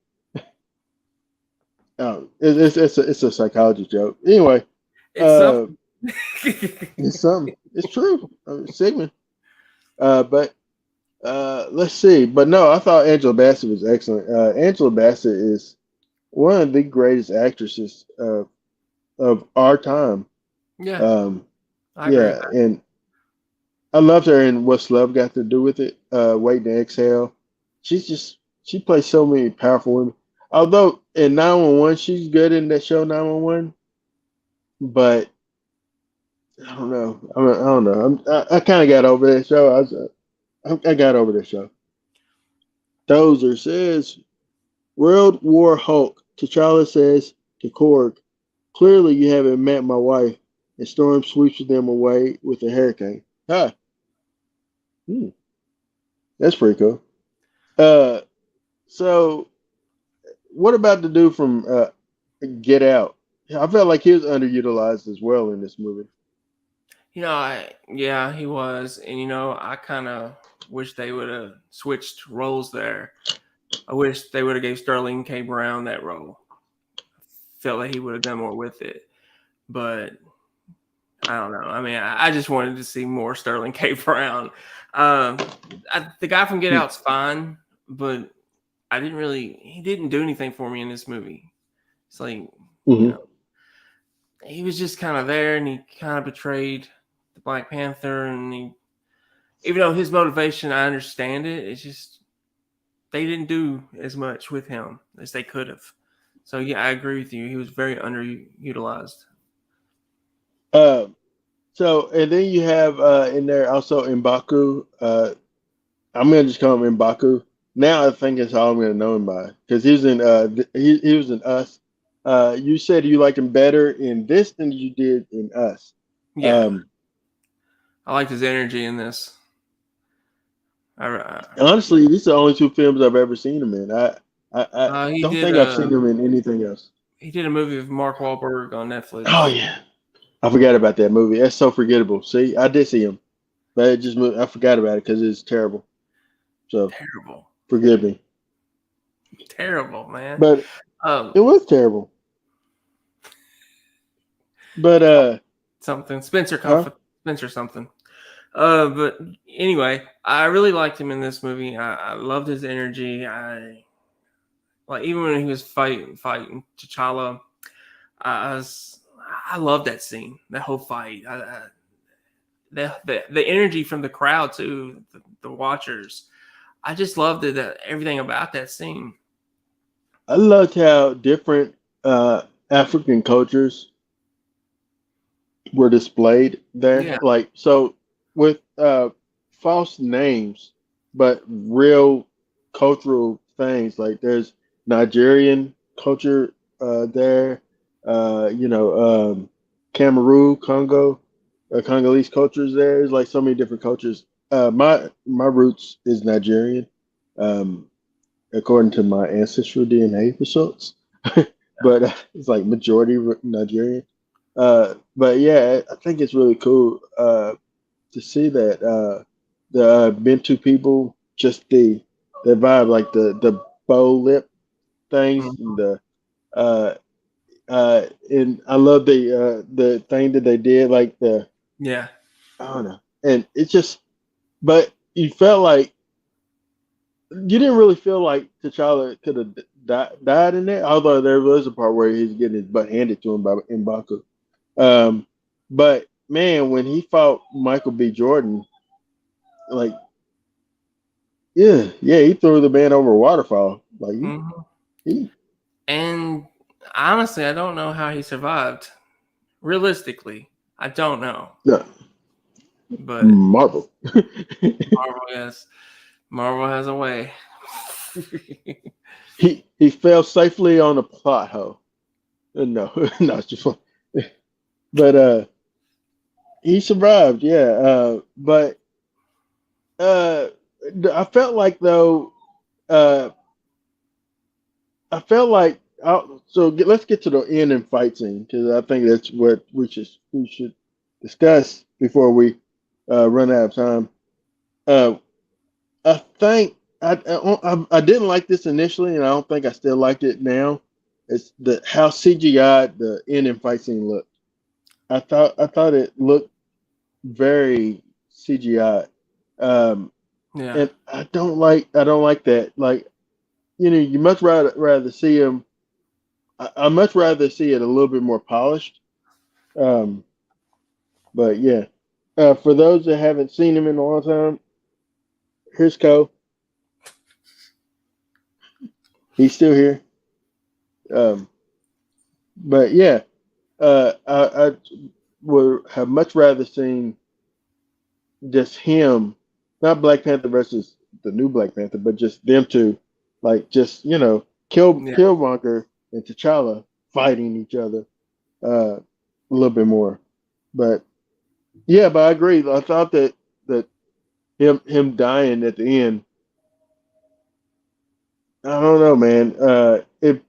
oh, it's a psychology joke. Anyway, It's uh, something. it's something. It's true. Sigmund. But let's see. But no, I thought Angela Bassett was excellent. Angela Bassett is one of the greatest actresses of our time. Yeah, Um, I agree with yeah, that. and I loved her in What's Love Got to Do with It. Waiting to Exhale. She plays so many powerful women. Although in 911, she's good in that show 911. But I don't know. I don't know. I kind of got over that show. I got over that show. Dozer says World War Hulk. T'Challa says to Korg, clearly you haven't met my wife. And Storm sweeps them away with a hurricane. Huh. Hmm. That's pretty cool. Uh, so what about the dude from Get Out? I felt like he was underutilized as well in this movie. Yeah, he was, and I kind of wish they would have switched roles there. I wish they would have gave Sterling K. Brown that role. Felt like he would have done more with it, but I don't know. I mean, I just wanted to see more Sterling K. Brown. The guy from Get Hmm. Out's fine, but he didn't do anything for me in this movie. It's like, you Mm-hmm. know, he was just kind of there, and he kind of betrayed the Black Panther, and even though his motivation, I understand it, it's just they didn't do as much with him as they could have. So yeah, I agree with you. He was very underutilized. Uh, so and then you have in there also M'Baku. I'm gonna just call him M'Baku. Now I think that's all I'm gonna know him by because he was in he was in Us. You said you liked him better in this than you did in Us. Yeah, Um, I liked his energy in this. I, honestly, these are the only two films I've ever seen him in. I he don't did think I've a seen him in anything else. movie with Mark Wahlberg on Oh Netflix. yeah, I forgot about that movie. That's so forgettable. See, I did see him, but I forgot about it because it's terrible. So Terrible, forgive me, terrible, man. but Um, it was terrible. But something huh? Spencer something. But anyway, I really liked him in this movie. I loved his energy. I like even when he was fighting T'Challa. I was I love that scene, that whole fight. The energy from the crowd too, the watchers. I just loved it, everything about that scene. I loved how different African cultures were displayed there. Yeah, Like so with false names, but real cultural things. Like there's Nigerian culture there. You know, Cameroon, Congo, Congolese cultures there. There's like so many different cultures. My roots is Nigerian. um, according to my ancestral DNA results. But it's like majority Nigerian. But yeah, I think it's really cool to see that the Bantu people, just the vibe, like the bow lip things, Mhm. and uh, and I love the thing that they did, like the Yeah. I don't know, and it's just, but you felt like you didn't really feel like T'Challa could have died in there, although there was a part where he's getting his butt handed to him by M'Baku. Um, but man, when he fought Michael B. Jordan, like yeah, he threw the man over a waterfall. Like Mhm. he And honestly, I don't know how he survived. Realistically, I don't know. yeah, But Marvel. Marvel, yes, Marvel has a way. He fell safely on a plot hole. No, no, it's just fun. But he survived. Yeah, but uh, I felt like though. Uh, I felt like let's get to the end and fight scene because I think that's what we should discuss before we run out of time. Uh, I think I didn't like this initially, and I don't think I still liked it now. It's the how CGI the end and fight scene looked. I thought it looked very CGI, um, Yeah, and I don't like that. Like you much rather see him. I much rather see it a little bit more polished. Um, but yeah, for those that haven't seen him in a long time, here's Cole. He's still here. Um, but yeah, I would have much rather seen just him, not Black Panther versus the new Black Panther, but just them two, like just yeah. Killmonger and T'Challa fighting each other a little bit more. But yeah, but I agree. I thought that him dying at the end. I don't know, man. It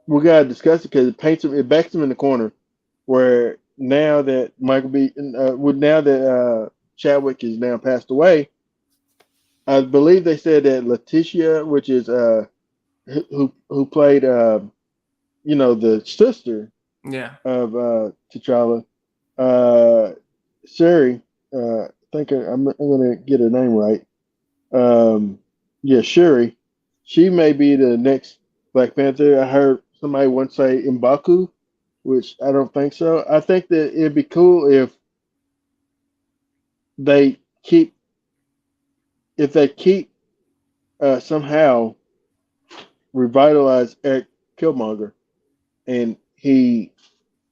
we gotta discuss it because it paints him, it backs him in the corner. Where now that now that Chadwick is now passed away, I believe they said that Letitia, which is who played the sister Yeah. of T'Challa, uh, Shuri. I think I'm gonna get her name right. Yeah, Shuri. She may be the next Black Panther. I heard somebody once say M'Baku, which I don't think so. I think that it'd be cool they keep if they keep somehow revitalize Eric Killmonger and he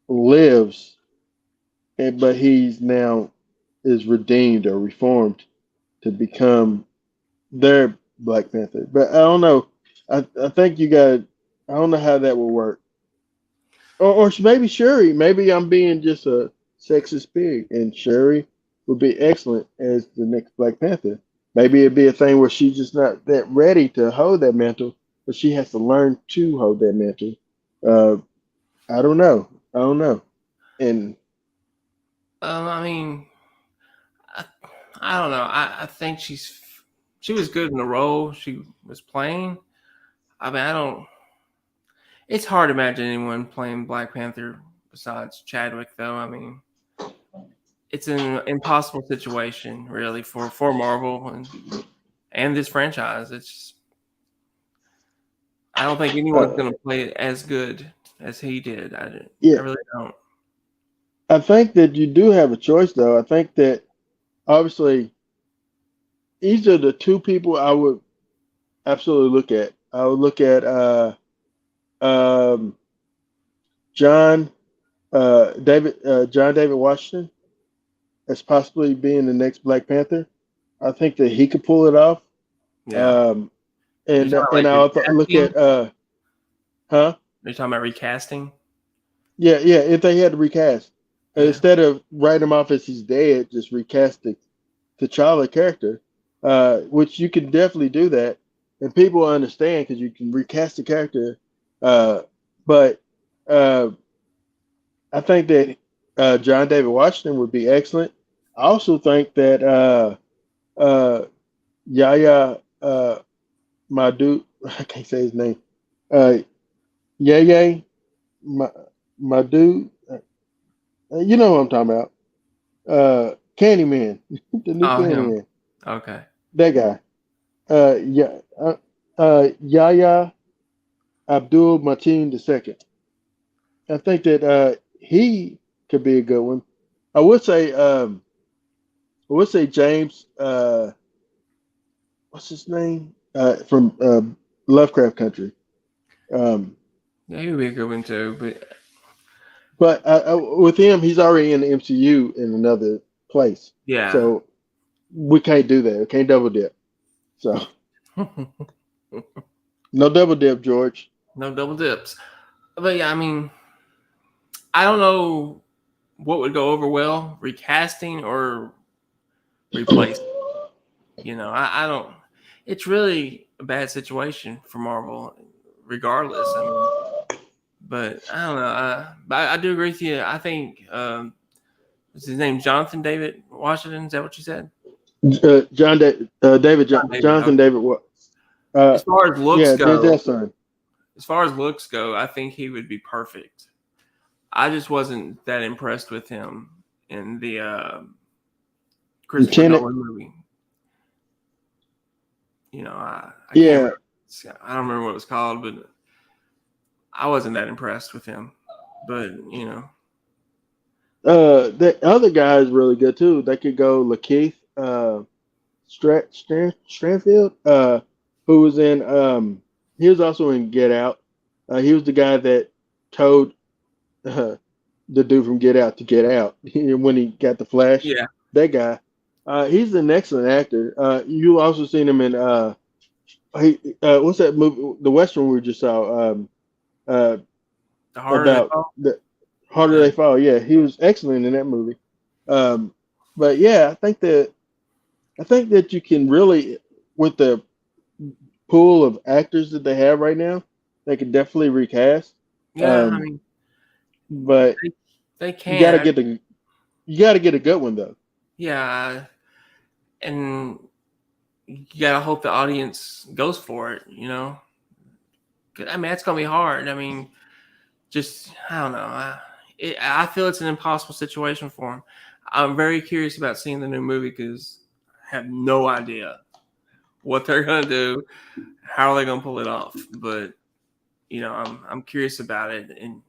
lives, but he's now is redeemed or reformed to become their Black Panther. But I don't know. I think you got. I don't know how that will work. Or maybe Shuri. Maybe I'm being just a sexist pig, and Shuri would be excellent as the next Black Panther. Maybe it'd be a thing where she's just not that ready to hold that mantle, but she has to learn to hold that mantle. Uh, I don't know. I don't know. And I mean, I, I don't know. I think she was good in the role she was playing. I mean, I don't. It's hard to imagine anyone playing Black Panther besides Chadwick, though. I mean, it's an impossible situation, really, for Marvel and this franchise. I don't think anyone's uh, going to play it as good as he did. I yeah, really don't. I think that you do have a choice, though. I think that obviously these are the two people I would absolutely look at. I would look at um, John John David Washington as possibly being the next Black Panther. I think that he could pull it off. Yeah. Um, Are you and talking about and like I also look recasting? at huh? Are you talking about recasting? Yeah. If they had to recast, Yeah. instead of writing him off as he's dead, just recast the T'Challa character, which you can definitely do that. and people understand because you can recast the character. But uh, I think that John David Washington would be excellent. I also think that uh, Yaya Madu, I can't say his name. Yaya Ma, Madu, you know what I'm talking about. Candyman, the new Oh, him. Candyman, Okay. that guy. Yeah, Yaya Abdul Mateen II. I think that he could be a good one. I would say, James. What's his name? From Lovecraft Country. Um, Yeah, he would be a good one too. But but with him, he's already in the MCU in another place, yeah. so we can't do that. We can't double dip. So no double dip, George. No double dips. But yeah, I mean, I don't know what would go over well, recasting or replacing. I don't. It's really a bad situation for Marvel, regardless. I mean, but I don't know. But I do agree with you. I think what's his name? Jonathan David Washington. Is that what you said? David John David. Jonathan Okay. David. Uh, As far as looks yeah, go, Denzel's son. I think he would be perfect. I just wasn't that impressed with him in the Christopher Lieutenant. Nolan movie. I can't Yeah, remember. I don't remember what it was called, but I wasn't that impressed with him. But the other guy is really good too. They could go Lakeith Stranfield, who was in. He was also in Get Out. He was the guy that told uh, the dude from Get Out to get out when he got the flash. yeah, That guy. He's an excellent actor. You also seen him in what's that movie? The Western we just saw. Uh, the harder they about fall. the Harder Yeah, They Fall. Yeah, he was excellent in that movie. Um, but yeah, I think that you can really, with the pool of actors that they have right now, they could definitely recast. yeah. I Um, mean, but they, they you got to can. get the you got to get a good one though. Yeah, and you gotta hope the audience goes for it. 'Cause, I mean, that's gonna be hard. I mean, just I don't know. I feel it's an impossible situation for him. I'm very curious about seeing the new movie because I have no idea what they're gonna do, how are they gonna pull it off. But I'm curious about it, and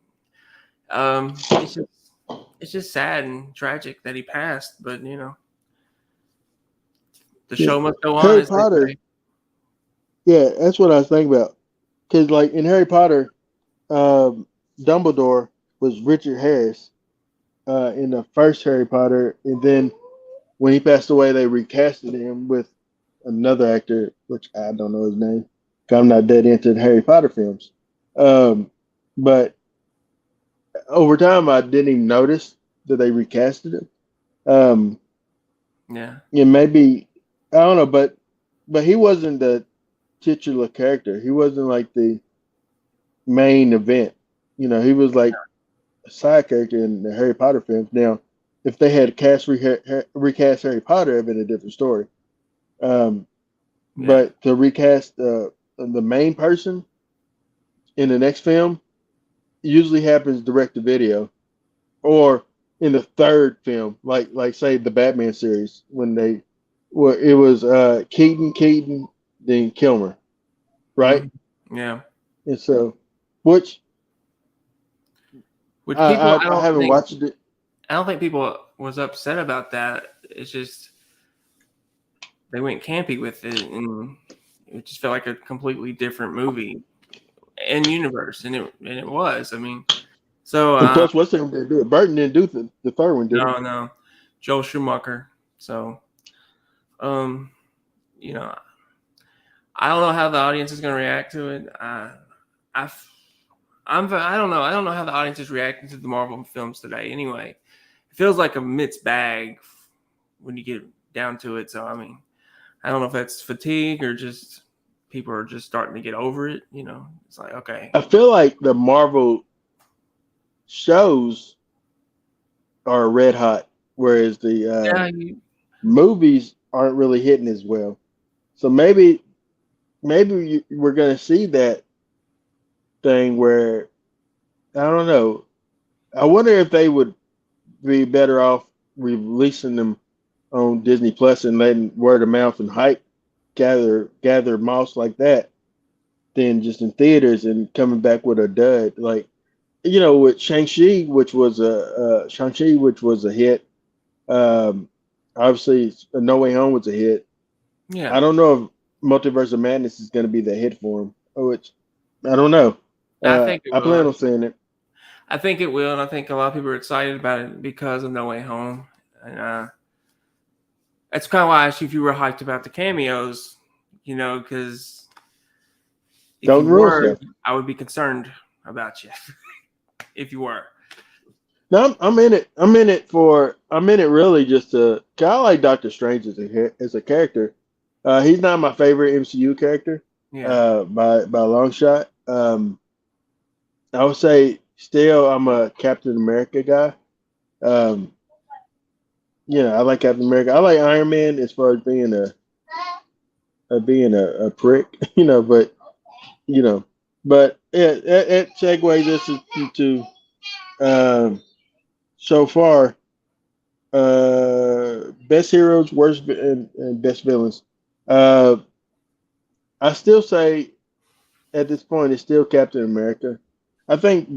it's just sad and tragic that he passed. But the Yeah. show must go on, Harry as they Potter. say. Yeah, that's what I was thinking about. Because like in Harry Potter, um, Dumbledore was Richard Harris in the first Harry Potter, and then when he passed away, they recasted him with another actor, which I don't know his name. 'Cause I'm not that into the Harry Potter films. Um, but over time, I didn't even notice that they recasted him. Um, Yeah, and maybe I don't know, but he wasn't the titular character. He wasn't like the main event. He was like a side character in the Harry Potter films. Now, if they had recast Harry Potter, it'd been a different story. Um, yeah, but to recast the main person in the next film usually happens direct to video or in the third film, like say the Batman series when it was Keaton, then Kilmer, right? hmm yeah. And so, which Which people, I haven't watched it. I don't think people was upset about that. It's just they went campy with it, and it just felt like a completely different movie and universe, and it was. I mean, so And plus, what's him didn't do it? Burton didn't do the third one, did he? no, Joel Schumacher. So um, you know, I don't know how the audience is going to react to it. I, I don't know. I don't know how the audience is reacting to the Marvel films today. Anyway, it feels like a mixed bag when you get down to it. So I mean, I don't know if that's fatigue or just people are just starting to get over it. It's like, okay, I feel like the Marvel shows are red hot, whereas the yeah, movies aren't really hitting as well. So maybe we're gonna see that thing where I don't know. I wonder if they would be better off releasing them on Disney Plus and letting word of mouth and hype gather mouse like that than just in theaters and coming back with a dud like with Shang-Chi, which was a hit. Um, obviously, No Way Home was a hit. yeah. I don't know if Multiverse of Madness is going to be the hit for him. Oh, I don't know. I think it I will. plan on seeing it. I think it will, and I think a lot of people are excited about it because of No Way Home. And that's kind of why I asked you if you were hyped about the cameos. Because if Don't you ruin were, stuff. I would be concerned about you if you were. No, I'm in it. I'm in it really just to. 'Cause I like Doctor Strange as a character. He's not my favorite MCU character. Yeah. By a long shot. I would say still I'm a Captain America guy. Um, I like Captain America. I like Iron Man as far as being a prick, you know, but it segues us into um, so far best heroes, and best villains. Uh, I still say at this point it's still Captain America. I think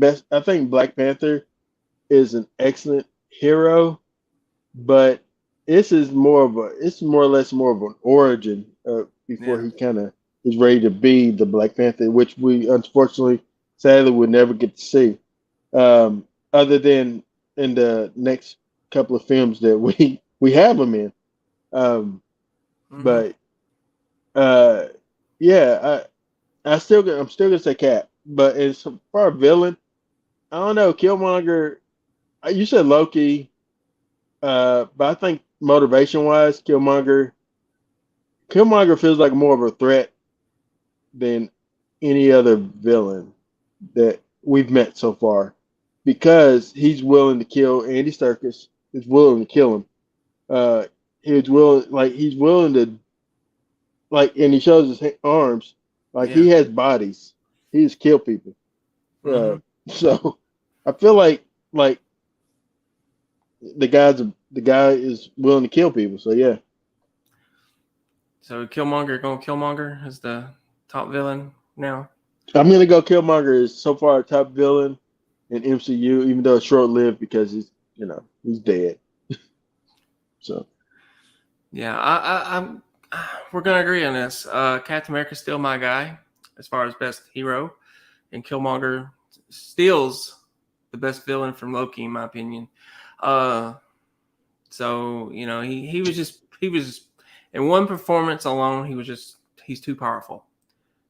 Black Panther is an excellent hero, but it's more or less more of an origin before Yeah. he kind of is ready to be the Black Panther, which we unfortunately, sadly, would never get to see, other than in the next couple of films that we have him in. Um, Hmm. but yeah, I'm still gonna say Cap, but as far as villain, I don't know. Killmonger, you said Loki. But I think motivation wise, Killmonger feels like more of a threat than any other villain that we've met so far because he's willing to kill Andy Serkis. He's willing to kill him. Uh, he's willing to and he shows his arms, like Yeah. he has bodies. He just kill people. Uh, Hmm. so I feel like the guy is willing to kill people. So yeah. So Killmonger going Killmonger as the top villain now. I'm gonna go Killmonger is so far a top villain in MCU, even though it's short lived because he's dead. So Yeah, I'm. We're gonna agree on this. Captain America's still my guy as far as best hero, and Killmonger steals the best villain from Loki, in my opinion. Uh, so he was in one performance alone. He's too powerful.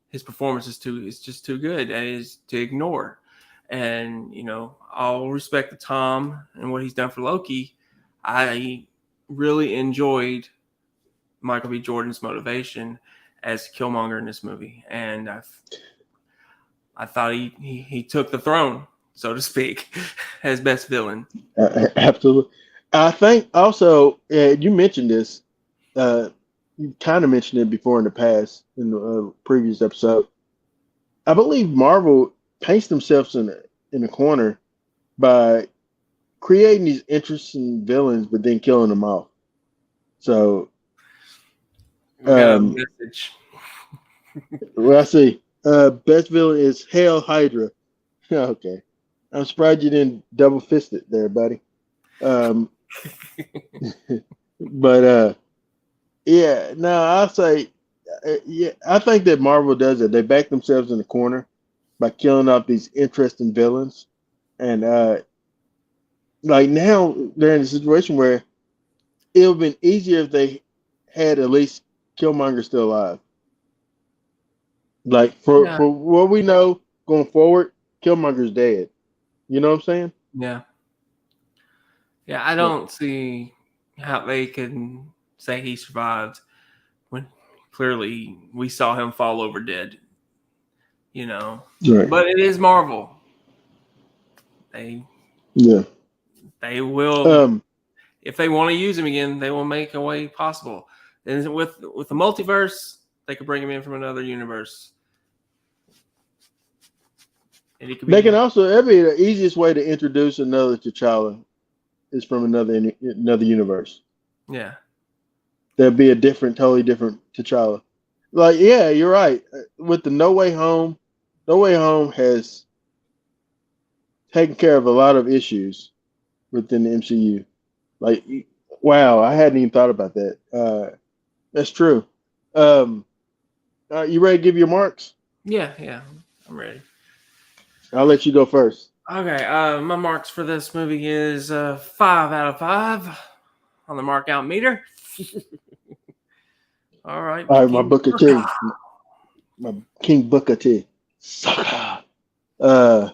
His performance is just too good. And is to ignore. And I'll respect the Tom and what he's done for Loki. I really enjoyed Michael B. Jordan's motivation as Killmonger in this movie, and I thought he took the throne, so to speak, as best villain. absolutely, I think also you mentioned this. Uh, you kind of mentioned it before in the past in the previous episode. I believe Marvel paints themselves in a corner by creating these interesting villains, but then killing them off. So We got a um, message. well, I see. Best villain is Hail Hydra. Okay. I'm surprised you didn't double fist it there, buddy. Um, but yeah, no, I'll say, yeah, I think that Marvel does it. They back themselves in the corner by killing off these interesting villains, and like now they're in a situation where it would have been easier if they had at least Killmonger still alive. Like for Yeah, for what we know going forward, Killmonger's dead. You know what I'm saying? yeah, yeah. I But don't see how they can say he survived when clearly we saw him fall over dead. You know, Right. but it is Marvel. They Yeah. will, if they want to use him again, they will make a way possible. And with the multiverse, they could bring him in from another universe. And he could They be can also, that'd be the easiest way to introduce another T'Challa is from another universe. yeah. There'd be a totally different T'Challa. Like, yeah, you're right. With the No Way Home, No Way Home has taken care of a lot of issues within the MCU. Like, wow, I hadn't even thought about that. That's true. You ready to give your marks? Yeah, I'm ready. I'll let you go first. Okay, my marks for this movie is 5 out of 5 on the mark out meter. All right, All right, my Booker T. My King Booker T. Sucker. I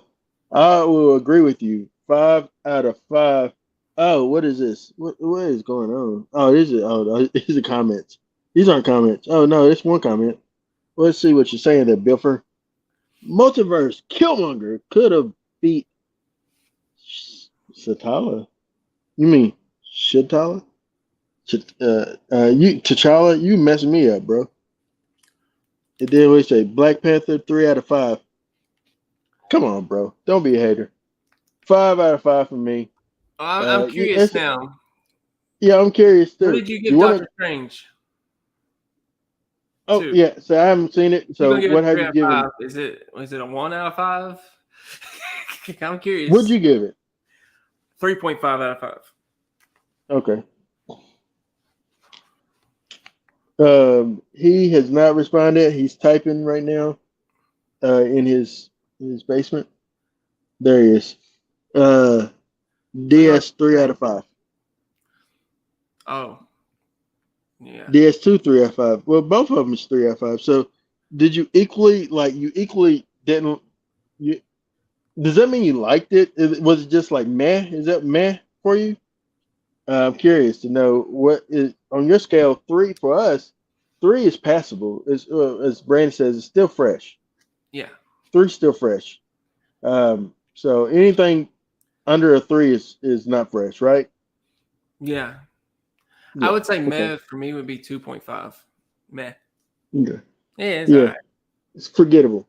will agree with you. 5 out of 5. Oh, what is this? What is going on? Oh, these are comments. These aren't comments. Oh no, it's one comment. Let's see what you're saying there, Biffer. Multiverse Killmonger could have beat Satala. You mean Shatala? You T'Challa, you messing me up, bro. It did what say Black Panther 3 out of 5. Come on, bro. Don't be a hater. 5 out of 5 for me. I'm curious now. Yeah, I'm curious too. What did you give Doctor Strange? Oh, 2. yeah. So I haven't seen it. So what have you given? 5. Is it a 1 out of 5? I'm curious. What'd you give it? 3.5 out of 5. Okay. He has not responded. He's typing right now. In his basement. There he is. DS 3 out of 5. Oh. Yeah. DS2 3 out of 5. Well, both of them is 3 out of 5. So did you equally didn't you does that mean you liked it? Was it just like meh? Is that meh for you? I'm curious to know what is on your scale. 3 for us. 3 is passable. As Brandon says, it's still fresh. Yeah. 3 still fresh. So anything under a 3 is not fresh, right? Yeah. Yeah. I would say meh Okay. for me would be 2.5. Meh. Okay. Yeah, it's all right. It's forgettable.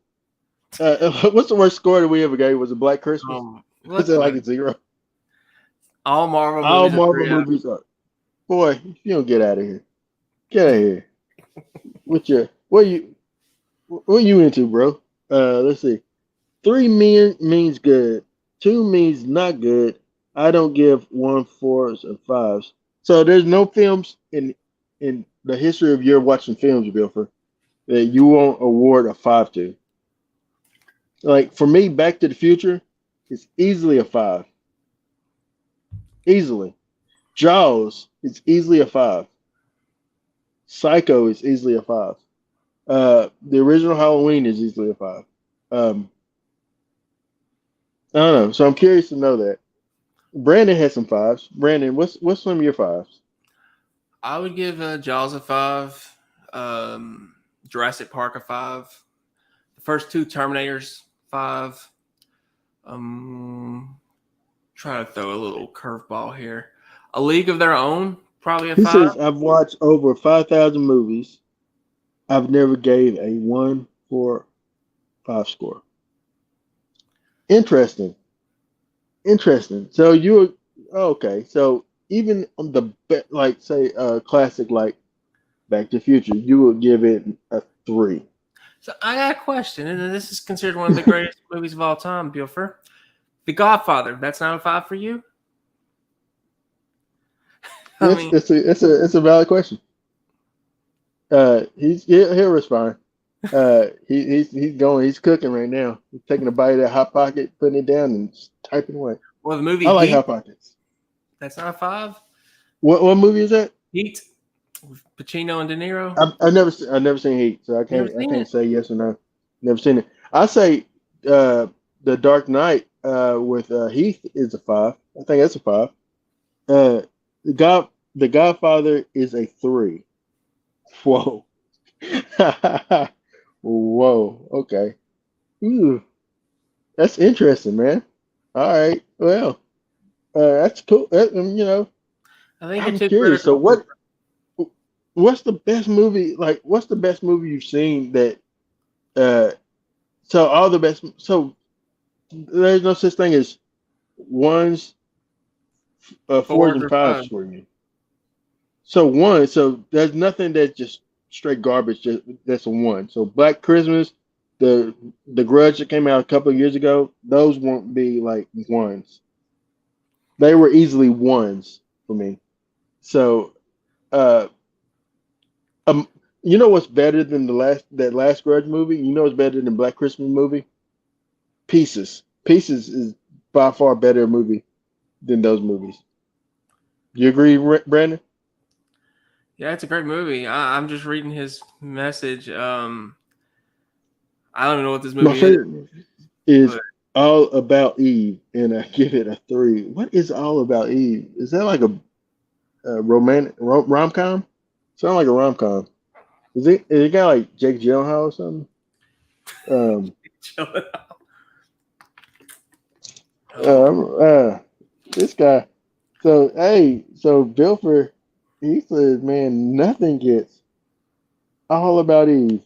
What's the worst score that we ever gave? Was it Black Christmas? Was it like a 0? All Marvel All movies. Marvel movies are. Boy, you don't get out of here. Get out of here. What are you into, bro? Let's see. 3 means good. 2 means not good. I don't give 1 4s and 5s. So there's no films in the history of your watching films, Bilfer, that you won't award a 5 to. Like for me, Back to the Future is easily a 5. Easily. Jaws is easily a 5. Psycho is easily a 5. The original Halloween is easily a 5. I don't know. So I'm curious to know that. Brandon has some 5s. Brandon, what's some of your 5s? I would give Jaws a 5. Jurassic Park a 5. The first 2 Terminators 5. Try to throw a little curveball here. A League of Their Own, probably a 5. He says, I've watched over 5,000 movies. I've never gave a 1 4 5 score. Interesting. So okay. So even on like say classic like Back to the Future, you would give it a 3. So I got a question, and this is considered one of the greatest movies of all time, Buffer. The Godfather, that's not a 5 for you? It's a valid question. He'll respond. He's cooking right now. He's taking a bite of that hot pocket, putting it down, and typing away. Well, the movie I like Heat, hot pockets. that's not a 5. What movie is that? Heat with Pacino and De Niro. I've never seen Heat, so I can't say yes or no. Never seen it. I say The Dark Knight with Heath is a 5. I think that's a 5. The Godfather is a 3. Whoa. Whoa. Okay. Ooh, that's interesting, man. All right. Well, that's cool. I think you're I'm too curious. So critical. what's the best movie? Like, what's the best movie you've seen that? Uh, so all the best. So there's no such thing as ones, fours, Fours and or fives five. for you. So one. So there's nothing that's just straight garbage. That's a one. So Black Christmas, the Grudge that came out a couple of years ago. Those won't be like ones. They were easily ones for me. So, uh, um, you know what's better than that last Grudge movie? You know what's better than Black Christmas movie? Pieces. Pieces is by far better movie than those movies. You agree, Brandon? Yeah, it's a great movie. I'm just reading his message. I don't even know what this My movie is, favorite is but All About Eve, and I give it a 3. What is All About Eve? Is that like a romantic rom com? Sound like a rom com. Is it got like Jake Gyllenhaal or something? Um, chill it out. Oh, uh, uh, this guy. So hey, so Bilfer, he says, man, nothing gets All About Eve.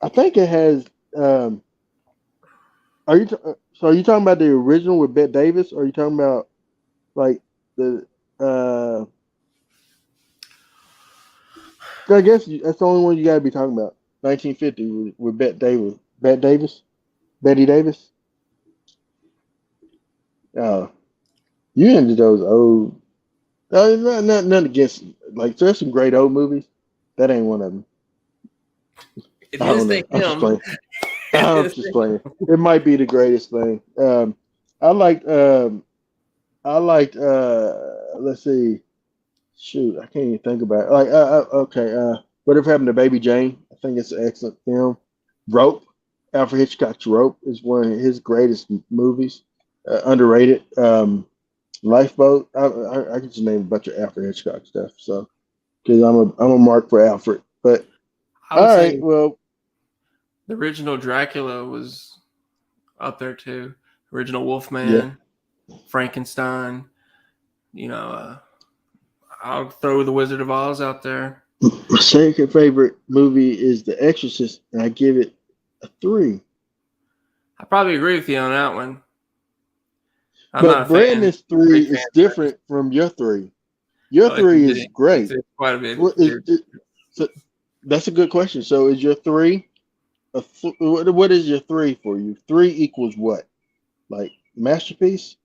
I think it has. So are you talking about the original with Bette Davis, or are you talking about like the? Uh, I guess that's the only one you got to be talking about. 1950 with Bette Davis. Bette Davis. Betty Davis. Oh, you into those old? Nothing against like there's some great old movies. That ain't one of them. it I is don't to know. I'm just him. playing. It I'm is just to playing. him. It might be the greatest thing. I liked. I liked. Let's see. Shoot, I can't even think about it. Like, okay. Whatever happened to Baby Jane? I think it's an excellent film. Rope. Alfred Hitchcock's Rope is one of his greatest movies. Underrated. Lifeboat. I could just name a bunch of Alfred Hitchcock stuff. So, because I'm a mark for Alfred. But I would all right. say Well, the original Dracula was up there too. Original yeah. Wolfman, Frankenstein. You know, I'll throw the Wizard of Oz out there. My second favorite movie is The Exorcist, and I give it a 3. I probably agree with you on that one. I'm not a But fan, Brandon's 3 big fan is of that. different from your 3. Your Oh, it's, 3 is it's, great. it's quite a bit. What is it? So that's a good question. So is your 3 what is your 3 for you? 3 equals what? Like masterpiece?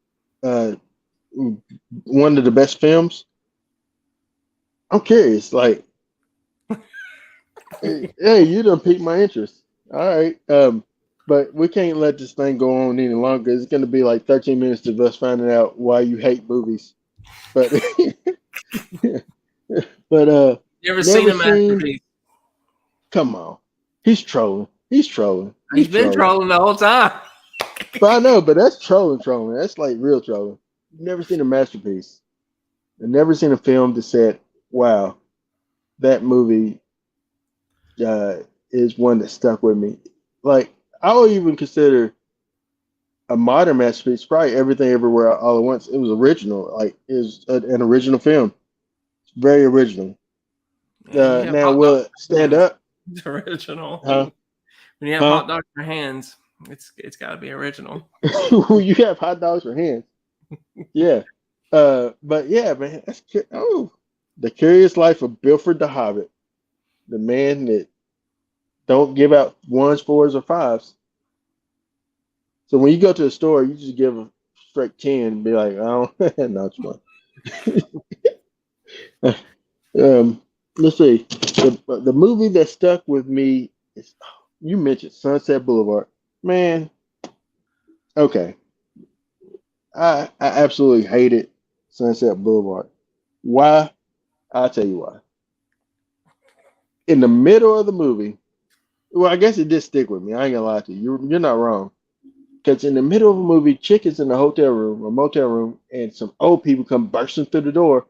Uh, one of the best films? I'm curious. Like, hey, you done piqued my interest. All right. But we can't let this thing go on any longer. It's going to be like 13 minutes of us finding out why you hate movies. But, but, You ever seen never a seen. masterpiece? Come on. He's trolling. He's trolling. He's He's been trolling. trolling the whole time. But I know, but that's trolling. That's like real trolling. Never seen a masterpiece. I've never seen a film that said, wow, that movie uh, is one that stuck with me. Like, I would even consider a modern masterpiece, probably Everything Everywhere All at Once. It was original. Like, it was an original film. Very original. And you have Now, hot will dogs it in your stand hands. up? It's original. Huh? When you have Huh? hot dogs in your hands, it's got to be original. You have hot dogs for hands. Yeah. But yeah, man, The Curious Life of Bilford the Hobbit, the man that don't give out ones, fours, or fives. So when you go to a store, you just give a straight 10 and be like, oh, no, it's one. Let's see. The movie that stuck with me is you mentioned Sunset Boulevard. Man, okay. I absolutely hated Sunset Boulevard. Why? I'll tell you why. In the middle of the movie, well, I guess it did stick with me. I ain't gonna lie to you. You're not wrong. Because in the middle of a movie, chick is in a hotel room, a motel room, and some old people come bursting through the door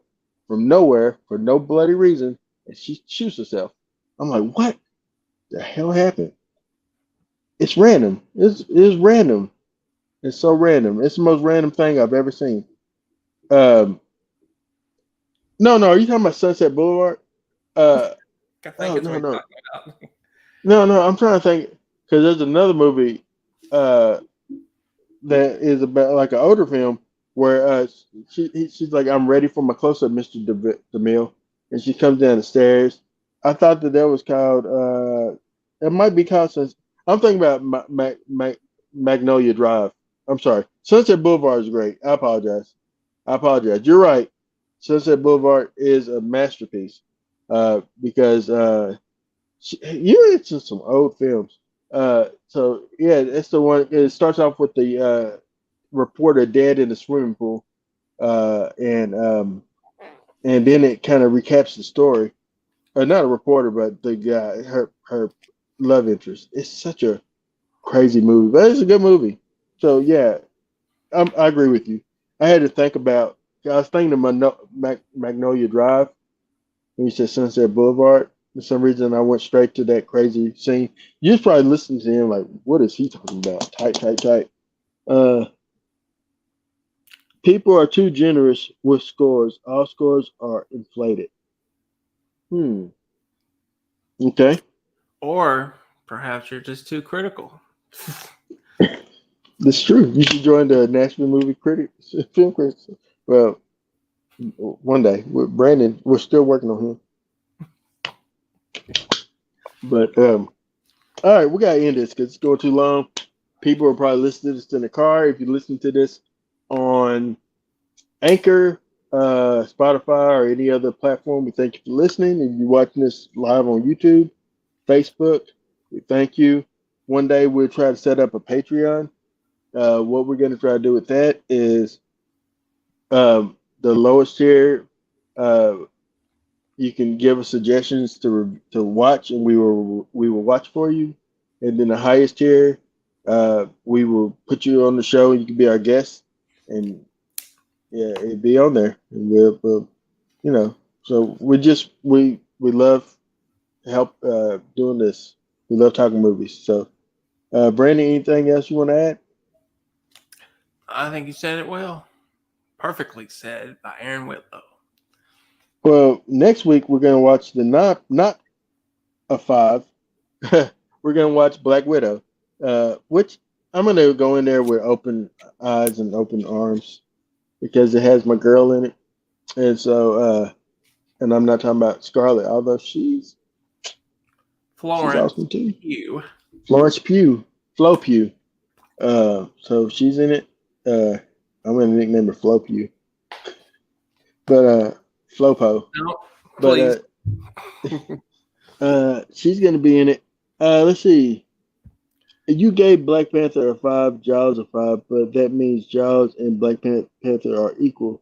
from nowhere for no bloody reason, and she shoots herself. I'm like, what the hell happened? It's random. It's random. It's so random. It's the most random thing I've ever seen. Um, no, no. Are you talking about Sunset Boulevard? Uh, I think oh it's what no, he's no, talking about. no, no. I'm trying to think because there's another movie uh that is about like an older film where she's like, I'm ready for my close up, Mr. DeMille, and she comes down the stairs. I thought that was called it might be called I'm thinking about Magnolia Drive. I'm sorry, Sunset Boulevard is great. I apologize. I apologize. You're right. Sunset Boulevard is a masterpiece because you're into some old films. So yeah, it's the one. It starts off with the reporter dead in the swimming pool, and then it kind of recaps the story. Not a reporter, but the guy, her love interest. It's such a crazy movie, but it's a good movie. So yeah, I agree with you. I had to think about. I was thinking of Magnolia Drive when you said Sunset Boulevard. For some reason, I went straight to that crazy scene. You was probably listening to him like, what is he talking about? Tight, tight, tight. Uh, People are too generous with scores. All scores are inflated. Hmm. Okay. Or perhaps you're just too critical. That's true. You should join the Nashville Movie Critics Film Critics. Well, one day with Brandon, we're still working on him. But all right, we gotta end this because it's going too long. People are probably listening to this in the car. If you listen to this on Anchor, Spotify, or any other platform, we thank you for listening. If you're watching this live on YouTube, Facebook, we thank you. One day we'll try to set up a Patreon. What we're going to try to do with that is the lowest tier. Uh, you can give us suggestions to watch, and we will watch for you. And then the highest tier, we will put you on the show, and you can be our guest, and yeah, it'd be on there, and we'll you know. So we love help doing this. We love talking movies. So, Brandon, anything else you want to add? I think you said it well. Perfectly said by Aaron Whitlow. Well, next week we're gonna watch the not a five. We're gonna watch Black Widow, which I'm gonna go in there with open eyes and open arms because it has my girl in it, and so and I'm not talking about Scarlett, although she's Florence awesome too. Pugh. Florence Pugh, Flo Pugh. So she's in it. Uh, I'm gonna nickname her Flo Pugh, but Flopo. No, But please. she's gonna be in it. Let's see. You gave Black Panther a five, Jaws a five, but that means Jaws and Black Panther are equal.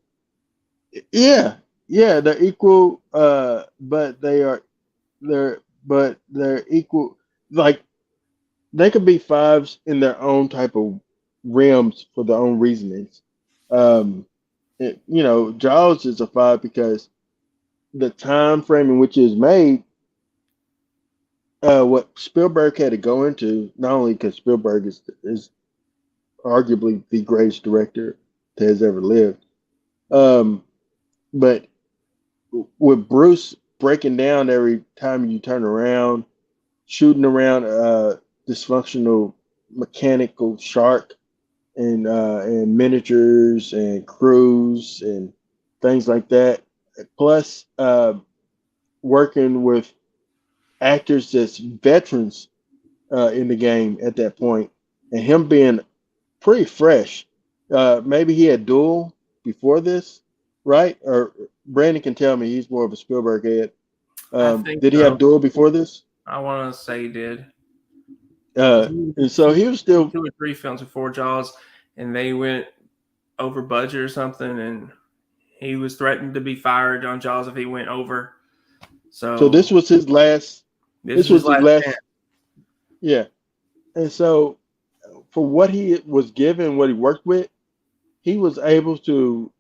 Yeah, yeah, they're equal. But they're equal. Like they could be fives in their own type of realms for their own reasonings. Um, Jaws is a five because the time frame in which it was made, what Spielberg had to go into, not only because Spielberg is arguably the greatest director that has ever lived, um, but with Bruce breaking down every time you turn around, shooting around a dysfunctional mechanical shark and miniatures and crews and things like that, plus working with actors that's veterans in the game at that point, and him being pretty fresh. Maybe he had Duel before this, right? Or Brandon can tell me, he's more of a Spielberg head. I think Did he have so. Duel before this? I want to say he did. And so he was still. 2 or 3 films before Jaws, and they went over budget or something, and he was threatened to be fired on Jaws if he went over. So So this was his last. this This is his was his last chance. last. Yeah. And so for what he was given, what he worked with, he was able to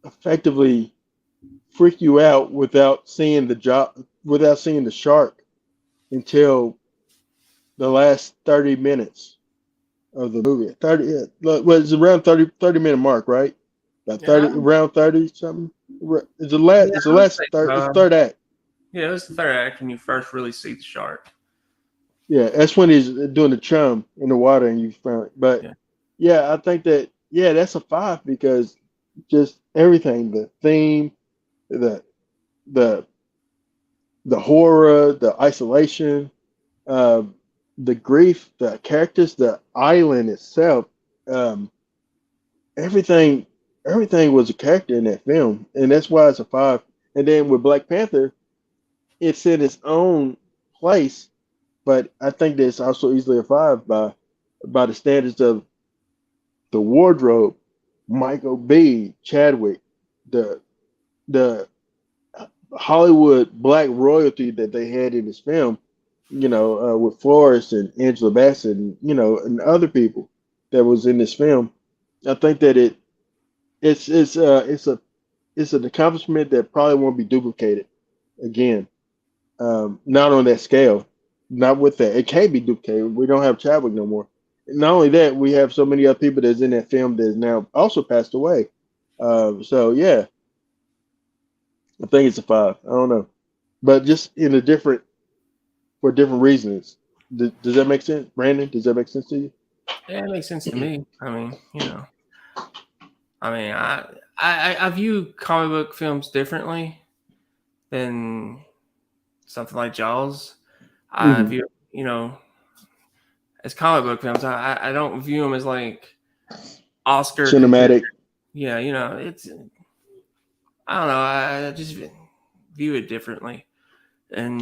effectively freak you out without seeing the job, without seeing the shark until the last 30 minutes of the movie. 30 was around 30 minute mark, right? About Yeah, 30 around 30 something. yeah, It's the I would last say third it's so. third act. Yeah, it was the third act when you first really see the shark. Yeah, that's when he's doing the chum in the water and you found it. But Yeah, yeah, I think that yeah, that's a five because just everything, the theme, the the the horror, the isolation, uh, the grief, the characters, the island itself, um, everything everything was a character in that film, and that's why it's a five. And then with Black Panther, it's in its own place, but I think that it's also easily a five by the standards of the wardrobe, Michael B. Chadwick, the the Hollywood black royalty that they had in this film, with Flores and Angela Bassett, and and other people that was in this film. I think that it's an accomplishment that probably won't be duplicated again. Not on that scale, not with that. It can't be duplicated. We don't have Chadwick no more. Not only that, we have so many other people that's in that film that's now also passed away. So yeah, I think it's a five. I don't know, but just in a different for different reasons. Does that make sense, Brandon? Does that make sense to you? yeah, it makes sense to me. I mean, I view comic book films differently than something like Jaws. I Hmm. view, as comic book films. I don't view them as like Oscar contenders. Cinematic. Yeah, it's I don't know. I just view it differently,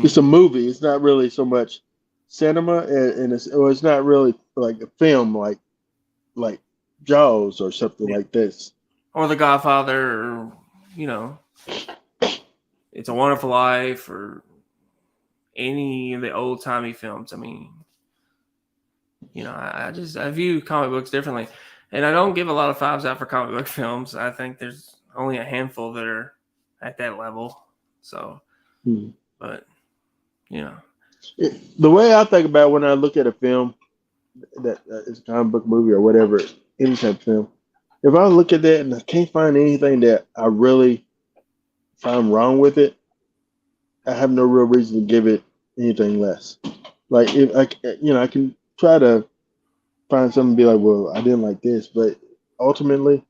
It's and a movie. It's not really so much cinema, and it's not really like a film, like Jaws or something yeah. like this. Or The Godfather, or you know, It's a Wonderful Life, or any of the old timey films. I mean, I view comic books differently, and I don't give a lot of fives out for comic book films. I think there's only a handful that are at that level. So, Hmm. but you know, The way I think about it when I look at a film that is a comic book movie or whatever, any type of film, if I look at that and I can't find anything that I really find wrong with it, I have no real reason to give it anything less. Like if I can try to find something and be like, well, I didn't like this, but ultimately,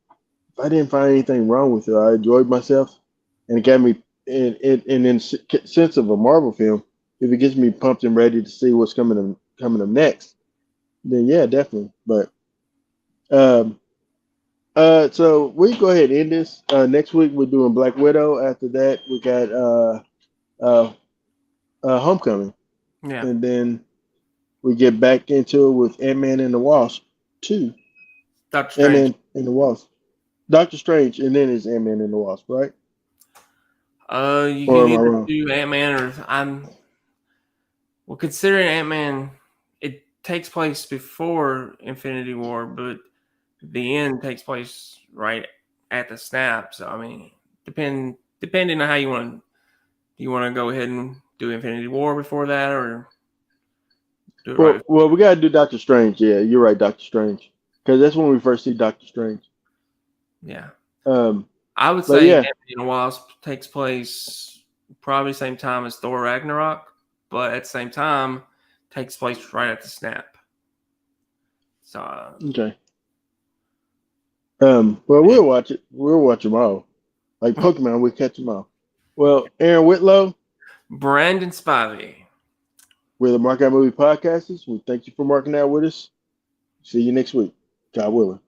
if I didn't find anything wrong with it, I enjoyed myself, and it got me in sense of a Marvel film. If it gets me pumped and ready to see what's coming up next, then yeah, definitely. But um, so we go ahead and end this. Next week we're doing Black Widow. After that, we got uh, Homecoming, yeah, and then we get back into it with Ant Man and the Wasp two. Doctor Ant Strange. Man and the Wasp, Doctor Strange, and then it's Ant Man and the Wasp, right? You Or can am I either wrong? do Ant Man or considering Ant Man, it takes place before Infinity War, but the end takes place right at the snap. So I mean, depending on how you want, do you want to go ahead and do Infinity War before that, or do it right? Well, we gotta do Doctor Strange. Yeah, you're right, Doctor Strange, because that's when we first see Doctor Strange. Yeah, Um, I would but say yeah, Ant-Man and the Wasp takes place probably same time as Thor Ragnarok, but at the same time takes place right at the snap. So okay. Well, yeah. we'll watch it. We'll watch them all. Like Pokemon, we catch them all. Well, Aaron Whitlow, Brandon Spivey. we're the Mark Out Movie Podcasters. We thank you for marking out with us. See you next week. God willing.